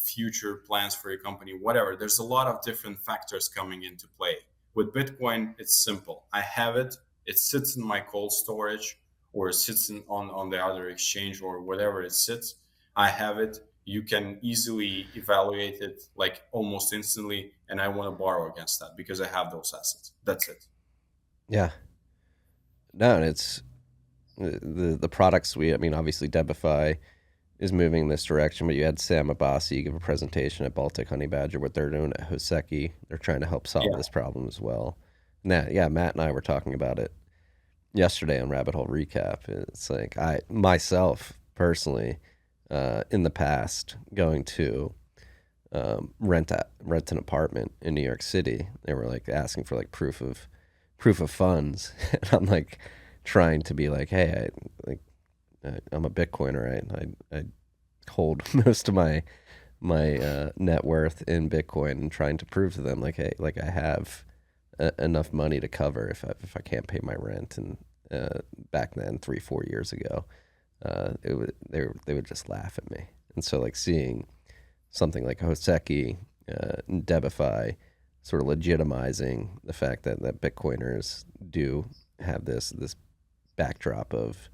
future plans for your company, whatever. There's a lot of different factors coming into play. With Bitcoin, it's simple. I have it. It sits in my cold storage, or it sits on the other exchange, or whatever it sits. I have it. You can easily evaluate it almost instantly, and I want to borrow against that because I have those assets. That's it. Yeah. No, and it's the product suite. I mean, obviously Debifi is moving in this direction, but you had Sam Abbasi give a presentation at Baltic Honeybadger, what they're doing at Hoseki. They're trying to help solve this problem as well. Matt and I were talking about it yesterday on Rabbit Hole Recap. It's like I myself personally, in the past, going to rent an apartment in New York City, they were asking for proof of funds, and I'm trying to be hey, I'm a Bitcoiner, right? I hold most of my net worth in Bitcoin, and trying to prove to them hey, I have enough money to cover if I can't pay my rent. And back then, 3-4 years ago, they would just laugh at me. And so seeing something like Hoseki, Debifi, sort of legitimizing the fact that Bitcoiners do have this backdrop of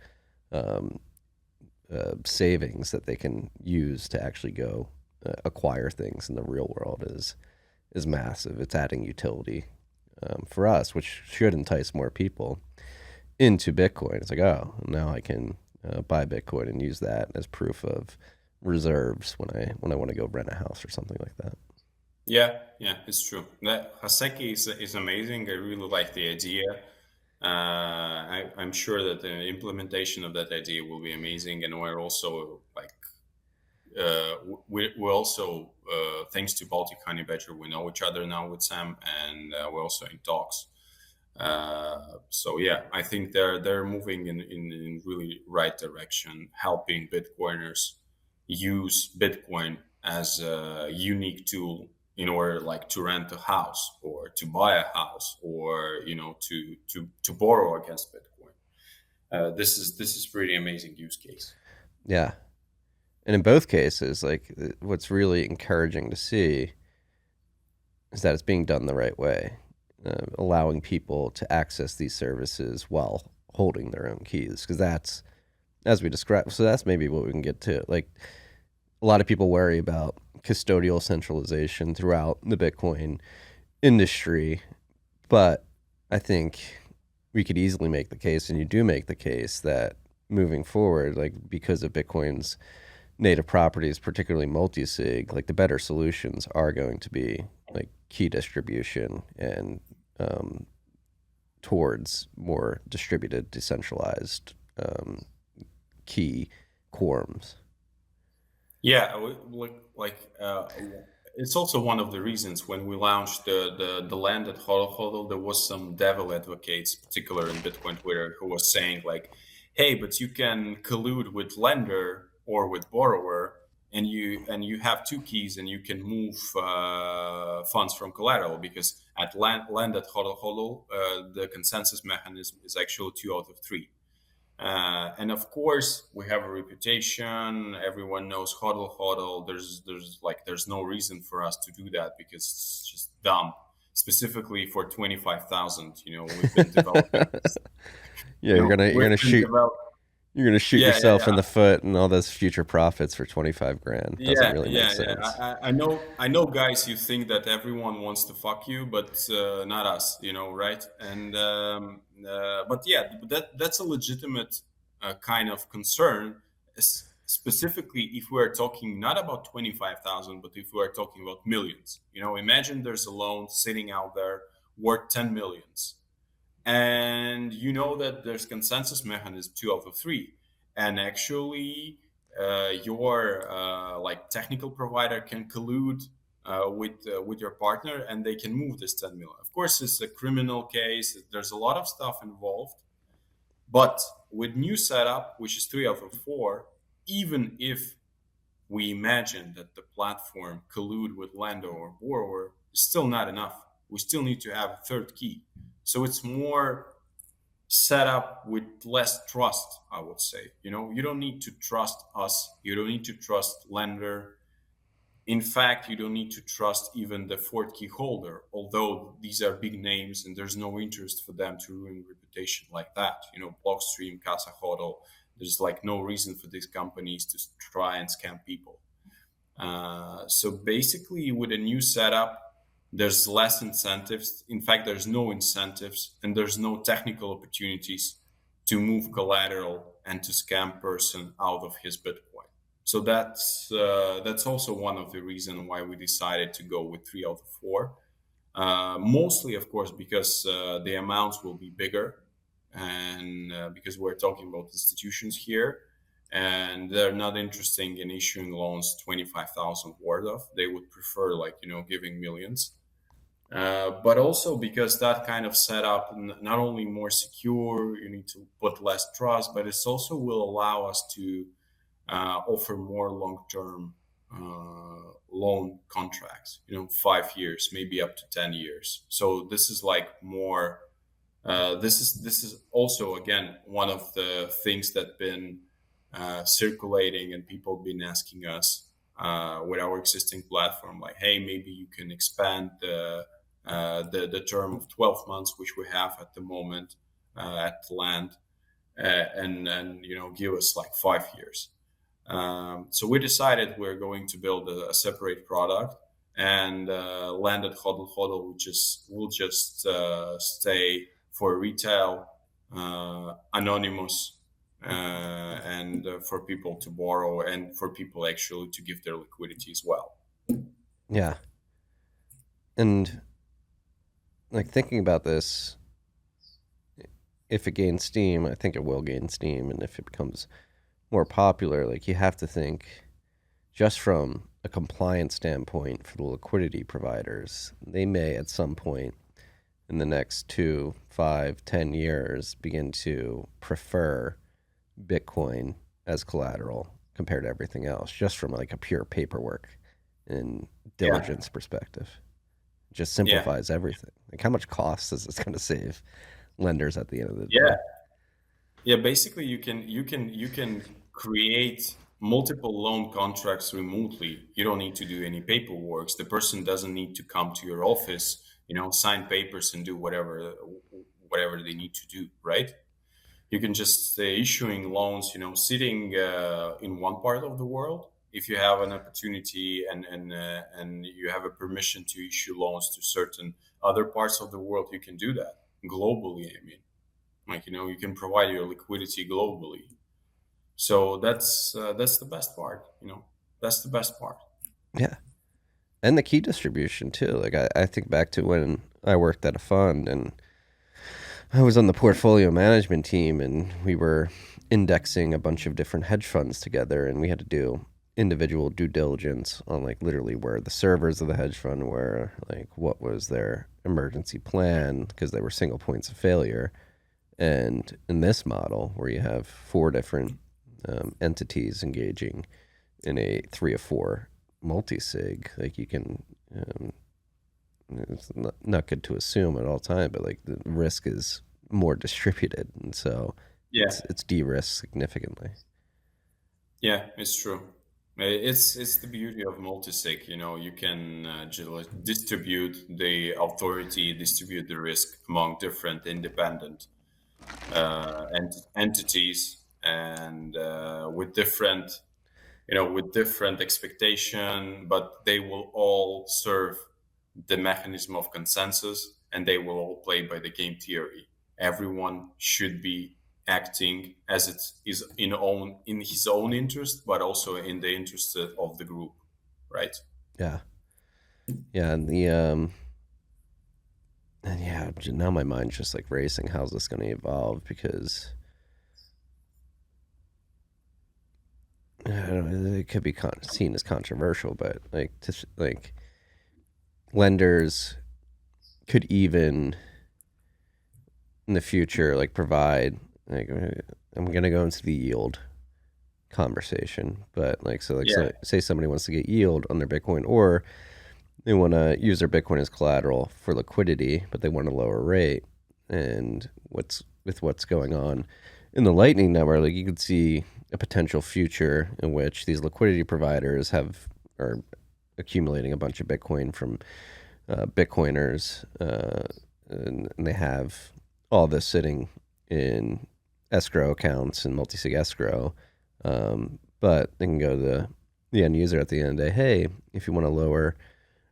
savings that they can use to actually go acquire things in the real world is massive. It's adding utility for us, which should entice more people into Bitcoin. It's oh, now I can buy Bitcoin and use that as proof of reserves when I want to go rent a house or something like that. Yeah, it's true. That Hoseki is amazing. I really like the idea. I'm sure that the implementation of that idea will be amazing, and we're also we're also thanks to Baltic Honeybadger, we know each other now with Sam, and we're also in talks. So yeah, I think they're moving in really right direction, helping Bitcoiners use Bitcoin as a unique tool in order to rent a house, or to buy a house, or to borrow against Bitcoin. This is pretty amazing use case. Yeah. And in both cases, what's really encouraging to see is that it's being done the right way, allowing people to access these services while holding their own keys. Because that's, as we described, so that's maybe what we can get to. A lot of people worry about custodial centralization throughout the Bitcoin industry, but I think we could easily make the case, and you do make the case, that moving forward, because of Bitcoin's native properties, particularly multisig, the better solutions are going to be key distribution and towards more distributed, decentralized key quorums. Yeah, it's also one of the reasons when we launched the land at HodlHodl, there was some devil advocates, particularly in Bitcoin Twitter, who was saying hey, but you can collude with lender or with borrower, and you have two keys, and you can move funds from collateral, because at land at HodlHodl, the consensus mechanism is actually 2 out of 3. And of course, we have a reputation. Everyone knows HodlHodl. There's no reason for us to do that, because it's just dumb. Specifically for 25,000, we've been developing. Yeah, you're gonna shoot yourself in the foot, and all those future profits for 25 grand doesn't really make sense. I know, guys. You think that everyone wants to fuck you, but not us. Right? And but yeah, that's a legitimate kind of concern, specifically if we're talking not about 25,000, but if we're talking about millions. Imagine there's a loan sitting out there worth 10 millions. And that there's consensus mechanism 2 out of 3, and actually your technical provider can collude with your partner, and they can move this 10 million. Of course, it's a criminal case. There's a lot of stuff involved, but with new setup, which is 3 out of 4, even if we imagine that the platform collude with lender or borrower is still not enough. We still need to have a third key. So it's more set up with less trust, I would say. You don't need to trust us. You don't need to trust lender. In fact, you don't need to trust even the fourth key holder, although these are big names and there's no interest for them to ruin reputation like that. Blockstream, Casa HODL, there's like no reason for these companies to try and scam people. So basically, with a new setup, there's less incentives. In fact, there's no incentives and there's no technical opportunities to move collateral and to scam person out of his Bitcoin. So that's also one of the reasons why we decided to go with 3 out of 4. Mostly, of course, because the amounts will be bigger, and because we're talking about institutions here, and they're not interested in issuing loans 25,000 worth of. They would prefer giving millions. But also because that kind of setup not only more secure, you need to put less trust, but it also will allow us to offer more long-term loan contracts, 5 years, maybe up to 10 years. So this is like more. This is also again one of the things that been circulating, and people been asking us with our existing platform, like, hey, maybe you can expand the term of 12 months, which we have at the moment at the land, and give us like 5 years. So we decided we're going to build a separate product, and landed HodlHodl will just stay for retail, anonymous, and for people to borrow and for people actually to give their liquidity as well. Yeah. And like thinking about this, if it gains steam, I think it will gain steam. And if it becomes more popular, like you have to think just from a compliance standpoint for the liquidity providers, they may at some point in the next 2, 5, 10 years begin to prefer Bitcoin as collateral compared to everything else, just from like a pure paperwork and diligence perspective. It just simplifies everything. Like how much cost is this going to save lenders at the end of the day? Yeah, basically you can create multiple loan contracts remotely. You don't need to do any paperwork. The person doesn't need to come to your office, sign papers and do whatever they need to do, right? You can just issuing loans, sitting in one part of the world. If you have an opportunity and you have a permission to issue loans to certain other parts of the world, you can do that globally. I mean, you can provide your liquidity globally. So that's the best part. That's the best part. Yeah. And the key distribution too. Like I think back to when I worked at a fund and I was on the portfolio management team, and we were indexing a bunch of different hedge funds together, and we had to do individual due diligence on like literally where the servers of the hedge fund were, like what was their emergency plan, because they were single points of failure. And in this model where you have 4 different entities engaging in a 3 or 4 multisig, like you can it's not good to assume at all time, but like the risk is more distributed, and so it's de-risked significantly. Yeah, it's true. It's the beauty of multisig. You can distribute the authority, distribute the risk among different independent entities, and with different expectation, but they will all serve the mechanism of consensus, and they will all play by the game theory. Everyone should be acting as it is in his own interest, but also in the interest of the group, right? Yeah. And the now my mind's just like racing. How's this going to evolve? Because I don't know, it could be seen as controversial, but like lenders could even in the future like provide, like I'm going to go into the yield conversation. But like, so like, say somebody wants to get yield on their Bitcoin, or they want to use their Bitcoin as collateral for liquidity, but they want a lower rate. And what's going on in the Lightning Network, like you could see a potential future in which these liquidity providers are accumulating a bunch of Bitcoin from Bitcoiners, and they have all this sitting in escrow accounts and multisig escrow, but they can go to the end user at the end of the day. Hey, if you want a lower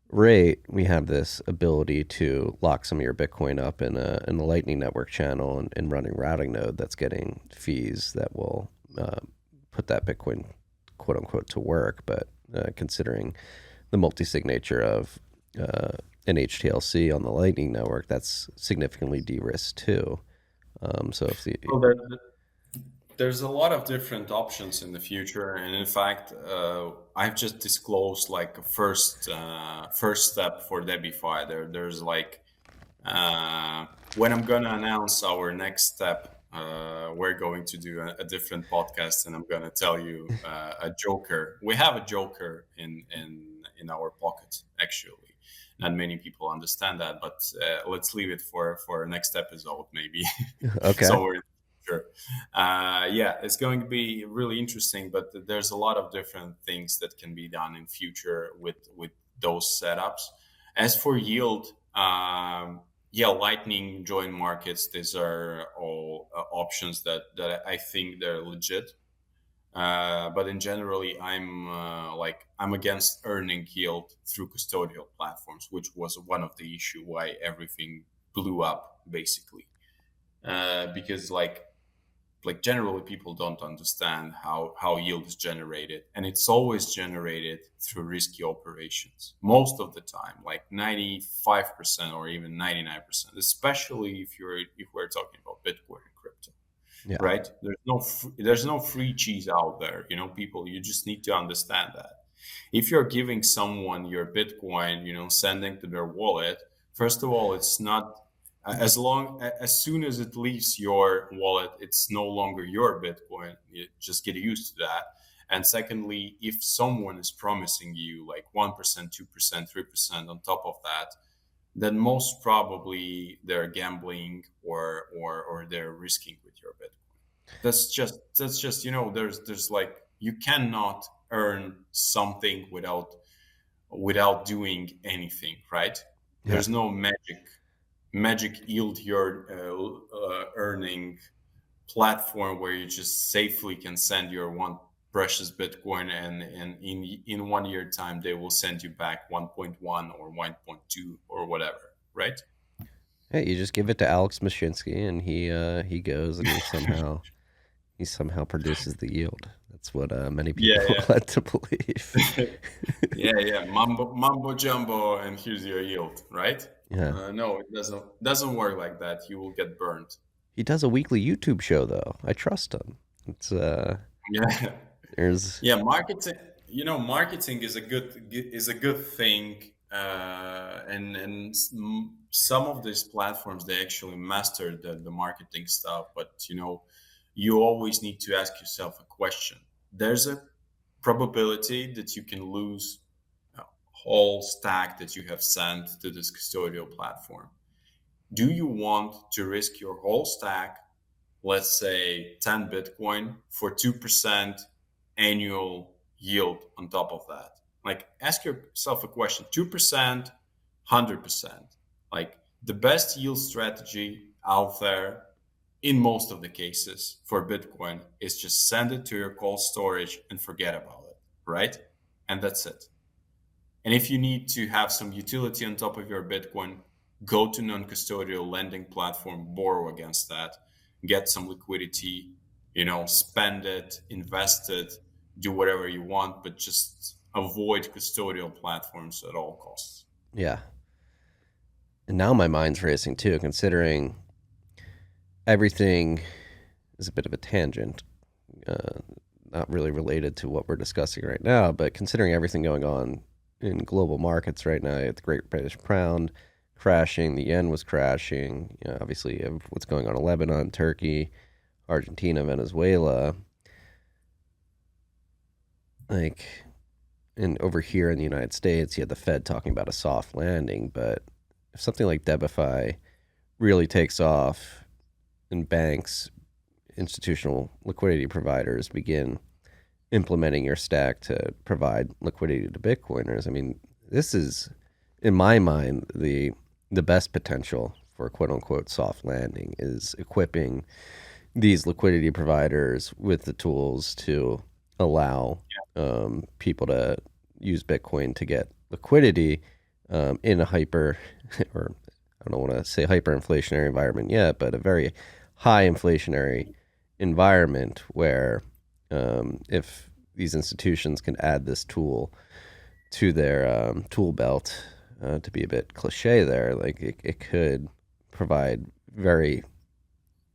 rate, we have this ability to lock some of your Bitcoin up in the Lightning Network channel and running routing node that's getting fees that will put that Bitcoin, quote unquote, to work. But considering the multi-sig nature of an HTLC on the Lightning Network, that's significantly de-risked too. So if there's a lot of different options in the future, and in fact, I've just disclosed like a first step for Debifi. There's like when I'm gonna announce our next step, we're going to do a different podcast, and I'm gonna tell you a joker. We have a joker in our pocket, actually. Not many people understand that, but let's leave it for next episode, maybe. Okay. Sure. Yeah, it's going to be really interesting, but there's a lot of different things that can be done in future with those setups. As for yield, Lightning join markets, these are all options that I think they're legit. But in generally, I'm against earning yield through custodial platforms, which was one of the issue why everything blew up, basically. Because like generally people don't understand how yield is generated, and it's always generated through risky operations most of the time, like 95% or even 99%, especially if we're talking about Bitcoin and crypto. Yeah. Right? There's no free cheese out there, people. You just need to understand that if you're giving someone your Bitcoin, sending to their wallet, first of all, it's not as soon as it leaves your wallet, it's no longer your Bitcoin. You just get used to that. And secondly, if someone is promising you like 1%, 2%, 3% on top of that, then most probably they're gambling or they're risking with your Bitcoin. That's just there's like, you cannot earn something without doing anything, right? Yeah. There's no magic yield your earning platform where you just safely can send your one precious Bitcoin and in 1 year time they will send you back 1.1 or 1.2 or whatever, right? Yeah, you just give it to Alex Mashinsky and he goes and he somehow produces the yield. That's what many people led to believe. yeah, mumbo jumbo, and here's your yield, right? Yeah. No, it doesn't work like that. You will get burned. He does a weekly YouTube show though. I trust him. It's marketing. Marketing is a good thing, and some of these platforms, they actually mastered the marketing stuff. But you always need to ask yourself a question. There's a probability that you can lose a whole stack that you have sent to this custodial platform. Do you want to risk your whole stack, let's say 10 Bitcoin, for 2% annual yield on top of that? Like, ask yourself a question. 2%, 100%. Like, the best yield strategy out there in most of the cases for Bitcoin is just send it to your cold storage and forget about it, right? And that's it. And if you need to have some utility on top of your Bitcoin, go to non-custodial lending platform, borrow against that, get some liquidity, spend it, invest it, do whatever you want, but just avoid custodial platforms at all costs. Yeah. And now my mind's racing too, considering everything is a bit of a tangent, not really related to what we're discussing right now, but considering everything going on in global markets right now, the Great British Pound crashing, the yen was crashing, obviously you have what's going on in Lebanon, Turkey, Argentina, Venezuela. like, and over here in the United States, you had the Fed talking about a soft landing, but if something like Debify really takes off and banks, institutional liquidity providers begin implementing your stack to provide liquidity to Bitcoiners, I mean, this is, in my mind, the best potential for a quote unquote soft landing is equipping these liquidity providers with the tools to allow people to use Bitcoin to get liquidity in a hyper, or I don't want to say hyperinflationary environment yet, but a very high inflationary environment where if these institutions can add this tool to their tool belt, to be a bit cliche there, like it could provide very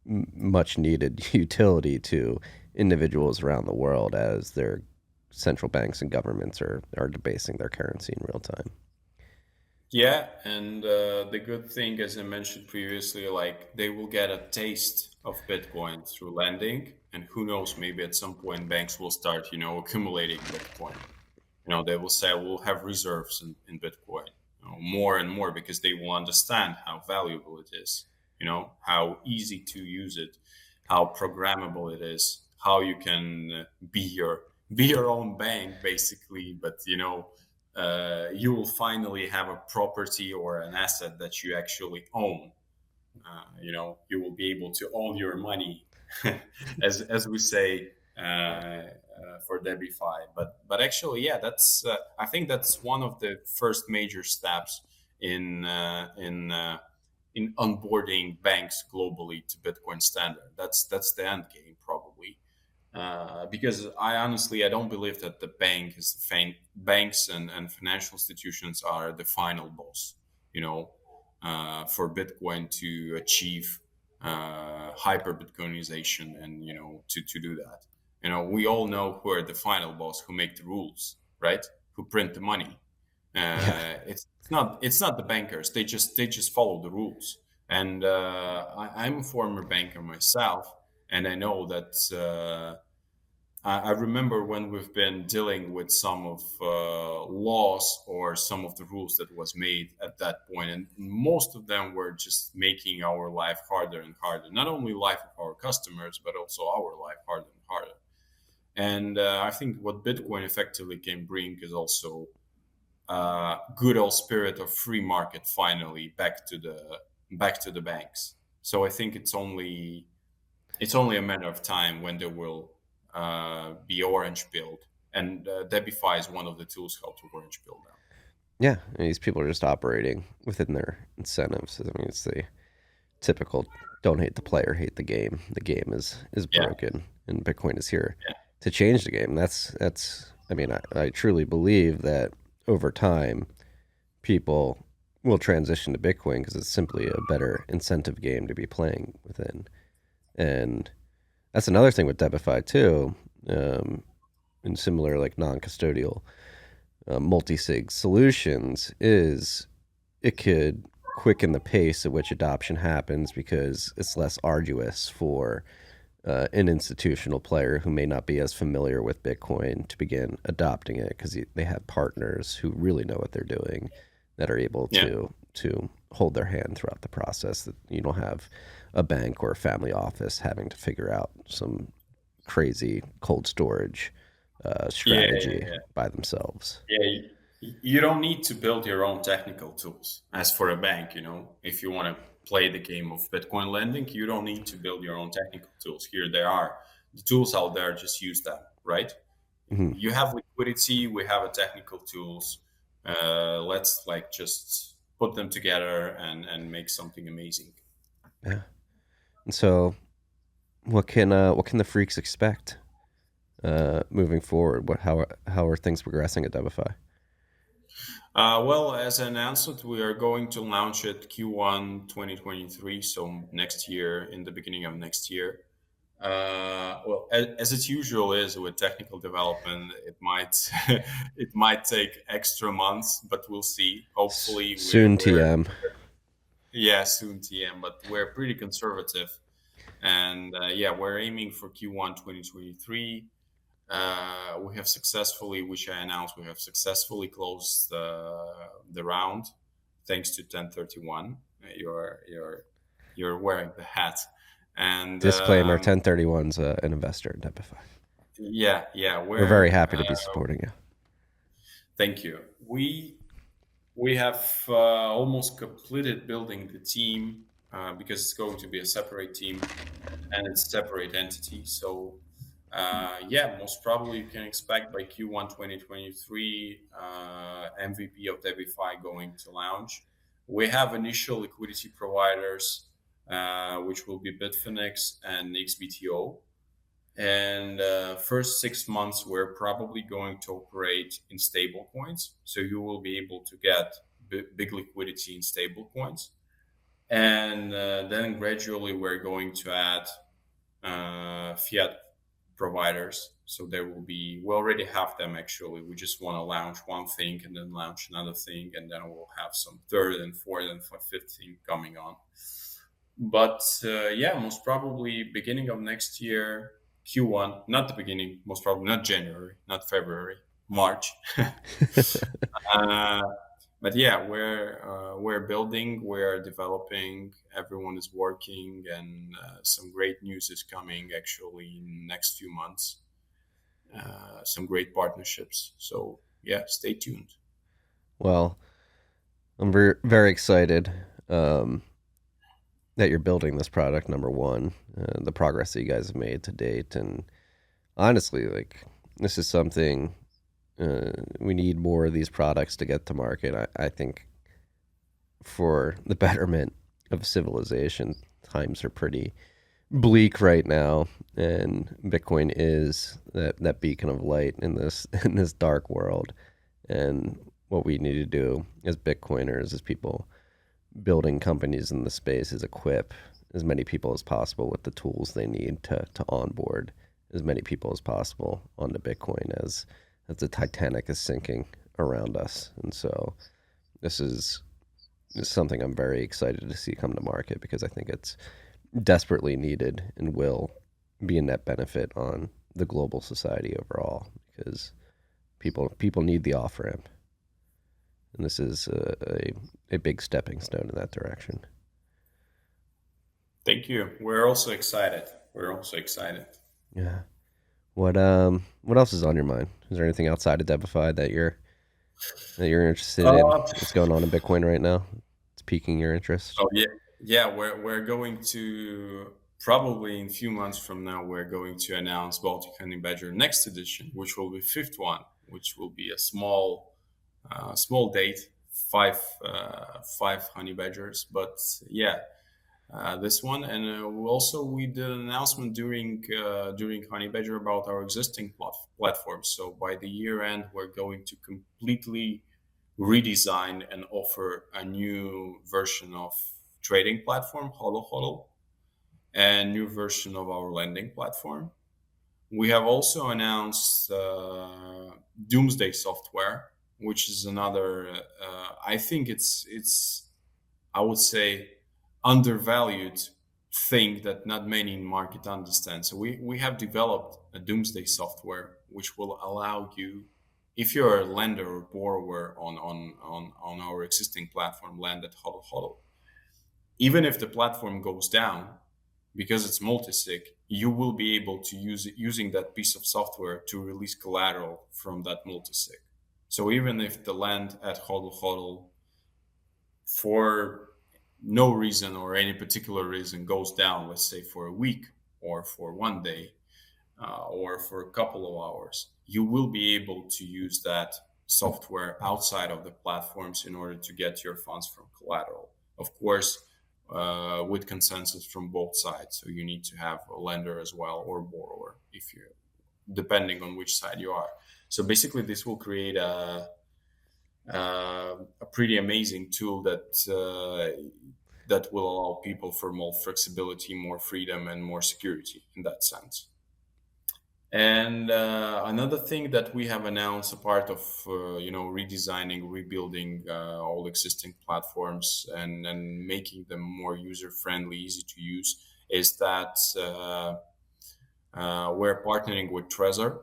much needed utility to individuals around the world as their central banks and governments are debasing their currency in real time. Yeah, and the good thing, as I mentioned previously, like they will get a taste of Bitcoin through lending, and who knows, maybe at some point banks will start, accumulating Bitcoin. They will say we'll have reserves in Bitcoin, more and more, because they will understand how valuable it is, how easy to use it, how programmable it is, how you can be your own bank, basically, but you will finally have a property or an asset that you actually own. You will be able to own your money, as we say for Debify. But actually, yeah, that's I think that's one of the first major steps in onboarding banks globally to Bitcoin standard. That's the end game, probably. Because I don't believe that the banks and financial institutions are the final boss, for Bitcoin to achieve hyper Bitcoinization, and to do that. We all know who are the final boss, who make the rules, right? Who print the money. It's not the bankers. They just follow the rules. And I'm a former banker myself, and I know that. I remember when we've been dealing with some of laws or some of the rules that was made at that point, and most of them were just making our life harder and harder. Not only life of our customers, but also our life harder and harder. And I think what Bitcoin effectively can bring is also good old spirit of free market finally back to the banks. So I think it's only a matter of time when there will be orange build, and Debify is one of the tools how to orange build now. Yeah, and these people are just operating within their incentives. I mean, it's the typical "don't hate the player, hate the game." The game is broken, and Bitcoin is here to change the game. That's. I mean, I truly believe that over time, people will transition to Bitcoin because it's simply a better incentive game to be playing within, and that's another thing with Debify too, and similar like non-custodial multisig solutions is it could quicken the pace at which adoption happens because it's less arduous for an institutional player who may not be as familiar with Bitcoin to begin adopting it because they have partners who really know what they're doing that are able to hold their hand throughout the process. That you don't have a bank or a family office having to figure out some crazy cold storage strategy by themselves. Yeah, you don't need to build your own technical tools. As for a bank, if you want to play the game of Bitcoin lending, you don't need to build your own technical tools. Here they are. The tools out there, just use them, right? Mm-hmm. You have liquidity, we have a technical tools. Let's just put them together and make something amazing. Yeah. And so what can the freaks expect moving forward? How are things progressing at Debify? Well, as I announced, we are going to launch it Q1 2023, so next year, in the beginning of next year. Well, as it usual is with technical development, it might take extra months, but we'll see. Hopefully, soon TM. Yeah, soon TM, but we're pretty conservative, and we're aiming for Q1 2023. we have successfully, which I announced, we have successfully closed the round, thanks to 1031. You're wearing the hat. And Disclaimer: 1031's an investor in Debifi. Yeah, we're very happy to be supporting you. Thank you. We have almost completed building the team because it's going to be a separate team and it's a separate entity. So most probably you can expect by Q1 2023 MVP of Debifi going to launch. We have initial liquidity providers, which will be Bitfinex and XBTO. And first 6 months, we're probably going to operate in stable coins. So you will be able to get big liquidity in stable coins. And then gradually we're going to add fiat providers. So there will be, we already have them actually. We just want to launch one thing and then launch another thing. And then we'll have some third and fourth and fifth thing coming on. But most probably beginning of next year, Q1, not the beginning, most probably not January, not February, March. But yeah, we're building, we're developing, everyone is working, and some great news is coming actually in the next few months. Some great partnerships. So yeah, stay tuned. Well, I'm very excited that you're building this product, number one, the progress that you guys have made to date. And honestly, like, this is something we need more of these products to get to market. I think for the betterment of civilization, times are pretty bleak right now, and Bitcoin is that beacon of light in this dark world. And what we need to do as Bitcoiners, as people building companies in the space, is equip as many people as possible with the tools they need to onboard as many people as possible onto Bitcoin as the Titanic is sinking around us. And so this is something I'm very excited to see come to market, because I think it's desperately needed and will be a net benefit on the global society overall, because people need the off-ramp. And this is a big stepping stone in that direction. Thank you. We're also excited. Yeah. What else is on your mind? Is there anything outside of Debifi that you're interested in? What's going on in Bitcoin right now? It's piquing your interest. Oh yeah. We're going to, probably in a few months from now, we're going to announce Baltic Honeybadger next edition, which will be fifth one, which will be a small date, five honey badgers. But yeah, this one, and we did an announcement during Honeybadger about our existing platform. So by the year end, we're going to completely redesign and offer a new version of trading platform, HodlHodl, and new version of our lending platform. We have also announced Doomsday software, which is another, I think it's, I would say, undervalued thing that not many in market understand. So we have developed a Doomsday software, which will allow you, if you're a lender or borrower on our existing platform, lend at HodlHodl, even if the platform goes down, because it's multisig, you will be able to use it, using that piece of software, to release collateral from that multisig. So even if the lend at HodlHodl for no reason or any particular reason goes down, let's say for a week or for one day or for a couple of hours, you will be able to use that software outside of the platforms in order to get your funds from collateral. Of course, with consensus from both sides. So you need to have a lender as well, or borrower, if you, depending on which side you are. So basically, this will create a pretty amazing tool that will allow people for more flexibility, more freedom, and more security in that sense. And another thing that we have announced, a part of redesigning, rebuilding all existing platforms and making them more user-friendly, easy to use, is that we're partnering with Trezor.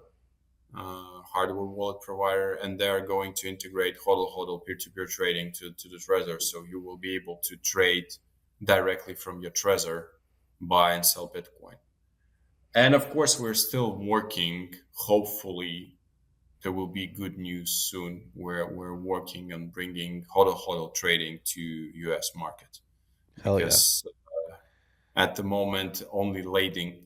hardware wallet provider, and they are going to integrate HodlHodl peer-to-peer trading to the Trezor. So you will be able to trade directly from your Trezor, buy and sell Bitcoin. And of course, we're still working. Hopefully, there will be good news soon. We're working on bringing HodlHodl trading to US market. Hell Because at the moment, only lending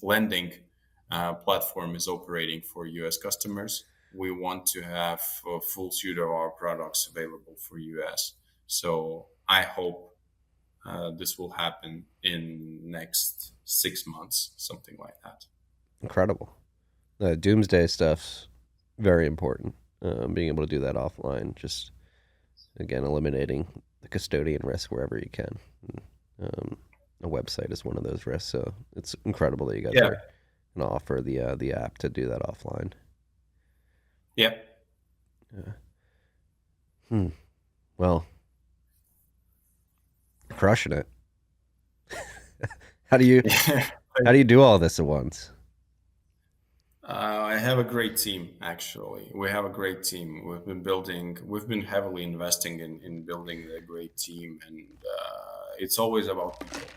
platform is operating for US customers. We want to have a full suite of our products available for US. So I hope this will happen in next 6 months, something like that. Incredible. Doomsday stuff's very important. Being able to do that offline, just again eliminating the custodian risk wherever you can. A website is one of those risks, so it's incredible that you guys are going to offer the app to do that offline. Yep. Well, you're crushing it. How do you do all this at once? I have a great team, actually. We have a great team. We've been heavily investing in building a great team, and it's always about people.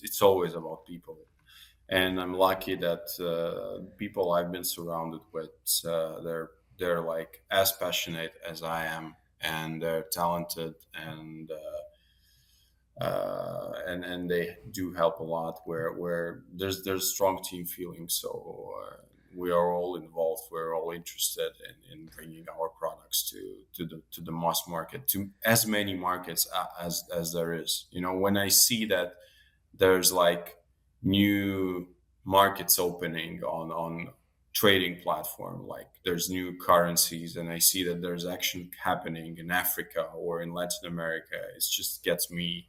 It's always about people. And I'm lucky that people I've been surrounded with, they're like as passionate as I am, and they're talented, and they do help a lot. Where there's strong team feeling, so we are all involved. We're all interested in bringing our products to the mass market, to as many markets as there is. When I see that there's like new markets opening on trading platform, like there's new currencies, and I see that there's action happening in Africa or in Latin America, it just gets me.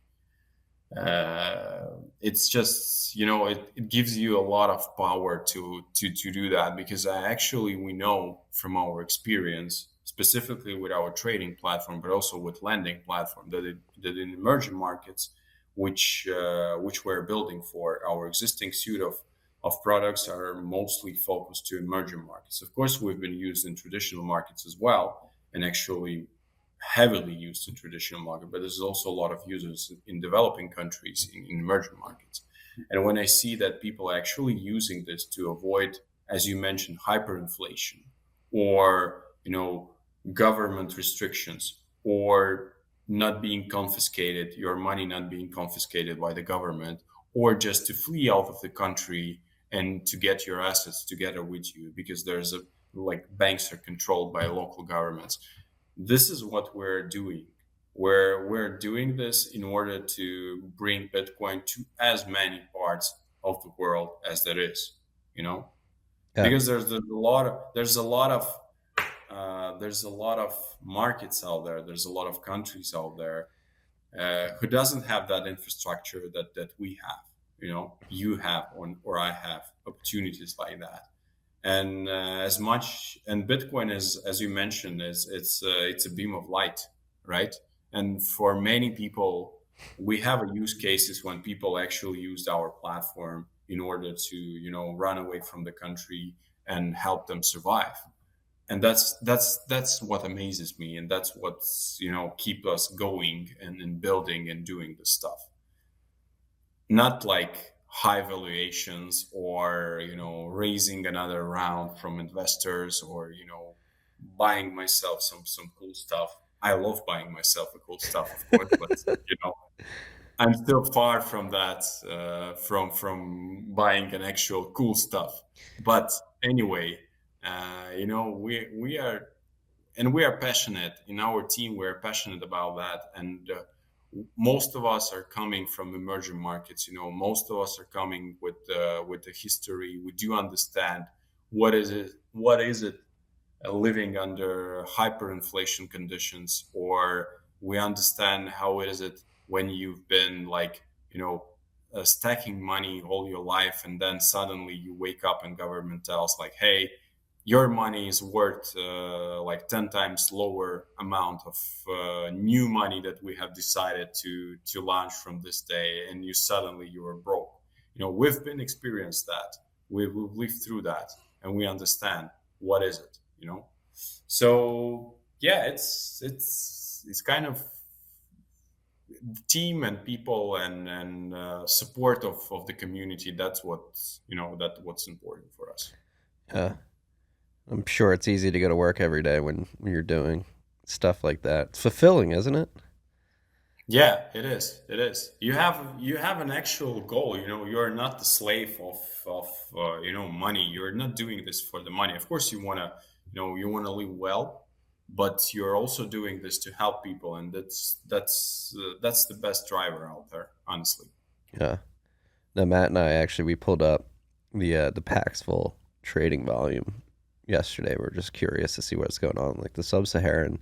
It's just it gives you a lot of power to do that, because we know from our experience, specifically with our trading platform, but also with lending platform, that in emerging markets, which we're building for, our existing suite of products are mostly focused to emerging markets. Of course, we've been used in traditional markets as well, and actually heavily used in traditional market, but there's also a lot of users in developing countries, in emerging markets. And when I see that people are actually using this to avoid, as you mentioned, hyperinflation, or government restrictions, or not being confiscated, your money not being confiscated by the government, or just to flee out of the country and to get your assets together with you, because there's banks are controlled by local governments. This is what we're doing. We're doing this in order to bring Bitcoin to as many parts of the world as there is, because there's a lot of markets out there. There's a lot of countries out there who doesn't have that infrastructure that we have. You have, or I have opportunities like that. And and Bitcoin is, as you mentioned, it's a beam of light, right? And for many people, we have use cases when people actually used our platform in order to run away from the country and help them survive. And that's what amazes me, and that's what's keep us going and building and doing this stuff. Not like high valuations, or raising another round from investors, or buying myself some cool stuff. I love buying myself a cool stuff, of course, but I'm still far from that, from buying an actual cool stuff. But anyway, we are passionate in our team. We're passionate about that, and most of us are coming from emerging markets. Most of us are coming with the history. We do understand what is it living under hyperinflation conditions, or we understand how is it when you've been stacking money all your life, and then suddenly you wake up and government tells hey, your money is worth 10 times lower amount of new money that we have decided to launch from this day, and you are broke. We've been experienced that. We've lived through that, and we understand what is it, So yeah, it's kind of team and people and support of the community. That's what's important for us. Yeah. I'm sure it's easy to go to work every day when you're doing stuff like that. It's fulfilling, isn't it? Yeah, it is. It is. You have an actual goal. You're not the slave of money. You're not doing this for the money. Of course, you wanna live well, but you're also doing this to help people, and that's the best driver out there, honestly. Yeah. Now, Matt and I we pulled up the Paxful trading volume yesterday. We're just curious to see what's going on. Like the sub-Saharan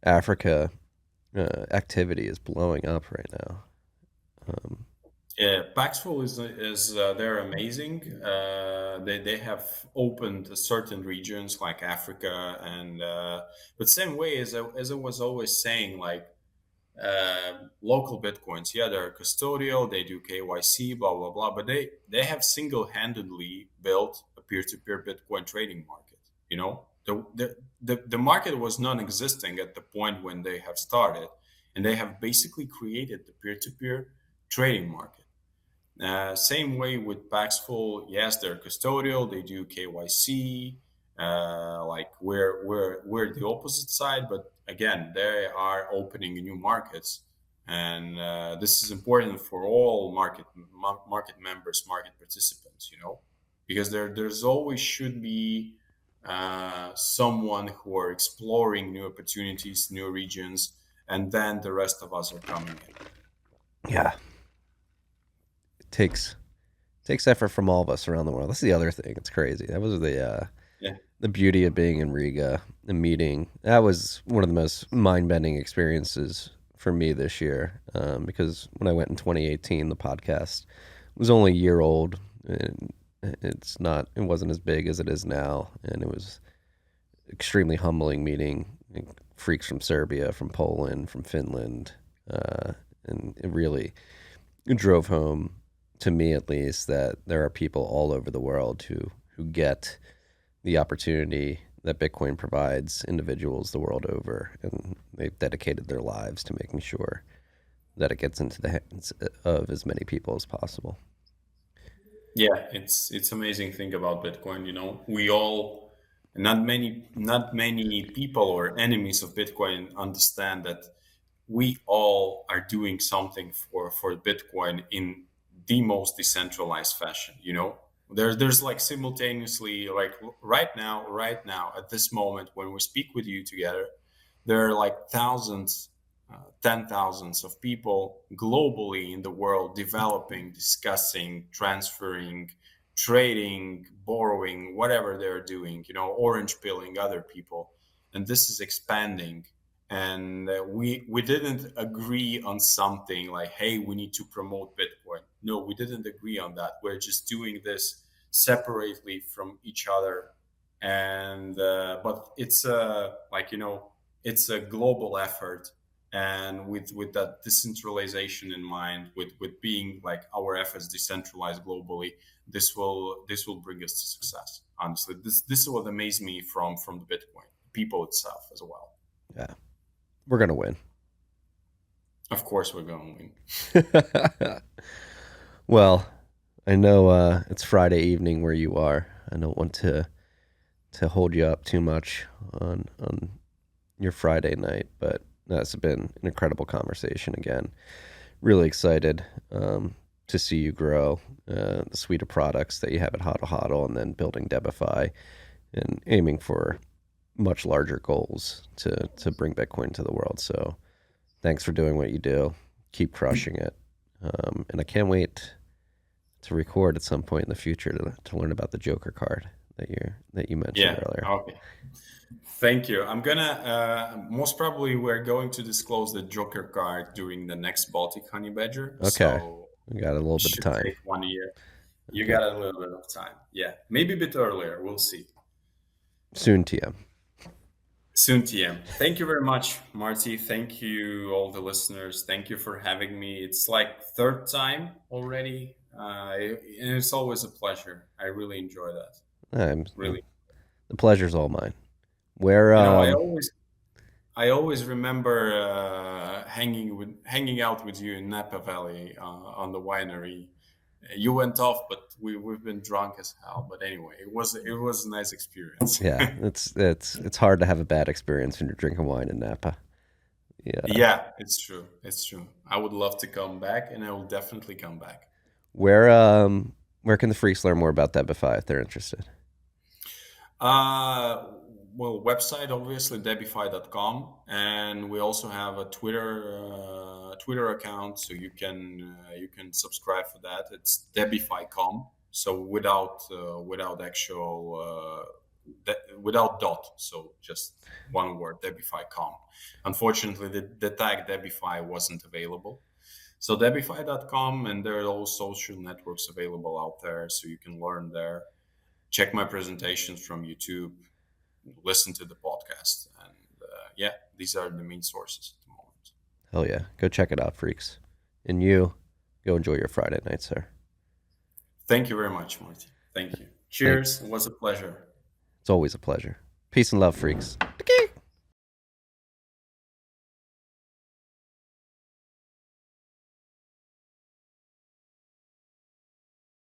Africa activity is blowing up right now. Yeah, Paxful is they're amazing. They have opened certain regions like Africa, and but same way as I was always saying, like local Bitcoins. Yeah, they're custodial. They do KYC, blah blah blah. But they have single-handedly built a peer-to-peer Bitcoin trading market. The market was non-existing at the point when they have started, and they have basically created the peer-to-peer trading market. Same way with Paxful. Yes, they're custodial. They do KYC. Like we're the opposite side, but again, they are opening new markets, and this is important for all market members, market participants. Because there's always should be someone who are exploring new opportunities, new regions, and then the rest of us are coming in. Yeah. It takes effort from all of us around the world. That's the other thing. It's crazy. That was the beauty of being in Riga, the meeting. That was one of the most mind-bending experiences for me this year, because when I went in 2018, the podcast was only a year old, and it wasn't as big as it is now, and it was extremely humbling meeting freaks from Serbia, from Poland, from Finland, and it really drove home, to me at least, that there are people all over the world who get the opportunity that Bitcoin provides individuals the world over, and they've dedicated their lives to making sure that it gets into the hands of as many people as possible. Yeah, it's amazing thing about Bitcoin. We all, not many people or enemies of Bitcoin understand that we all are doing something for Bitcoin in the most decentralized fashion. There's like simultaneously, like right now at this moment when we speak with you together, there are like thousands, 10,000s of people globally in the world developing, discussing, transferring, trading, borrowing, whatever they're doing, orange pilling other people, and this is expanding. And we didn't agree on something like, hey, we need to promote Bitcoin. No, we didn't agree on that. We're just doing this separately from each other. And but it's it's a global effort, and with that decentralization in mind, with being like our efforts decentralized globally, this will bring us to success. Honestly, this is what amazed me from the Bitcoin people itself as well. Yeah. We're going to win. Of course we're going to win. Well, I know it's Friday evening where you are. I don't want to hold you up too much on your Friday night, but that's been an incredible conversation again. Really excited to see you grow the suite of products that you have at HodlHodl, and then building Debifi and aiming for much larger goals to bring Bitcoin to the world. So thanks for doing what you do. Keep crushing it. And I can't wait to record at some point in the future to learn about the Joker card that you mentioned earlier. Okay. Thank you. I'm gonna most probably we're going to disclose the Joker card during the next Baltic Honeybadger. Okay. So we got a little bit of time. Take 1 year. You got a little bit of time. Yeah. Maybe a bit earlier. We'll see. Soon TM. Soon TM. Thank you very much, Marty. Thank you, all the listeners. Thank you for having me. It's like third time already. And it's always a pleasure. I really enjoy that. I'm really. The pleasure's all mine. Where I always remember hanging out with you in Napa Valley on the winery. You went off, but we've been drunk as hell. But anyway, it was a nice experience. yeah, it's hard to have a bad experience when you're drinking wine in Napa. Yeah. Yeah, it's true. It's true. I would love to come back, and I will definitely come back. Where can the freaks learn more about Debifi if they're interested? Well, website obviously debifi.com, and we also have a Twitter account, so you can subscribe for that. It's debifi.com, so without dot, so just one word, debifi.com. Unfortunately, the tag Debifi wasn't available. So debifi.com, and there are all social networks available out there, so you can learn there. Check my presentations from YouTube, listen to the podcast, and yeah, these are the main sources at the moment. Hell yeah. Go check it out, freaks. And you, go enjoy your Friday night, sir. Thank you very much, Marty. Thank you. Cheers. It was a pleasure. It's always a pleasure. Peace and love, freaks.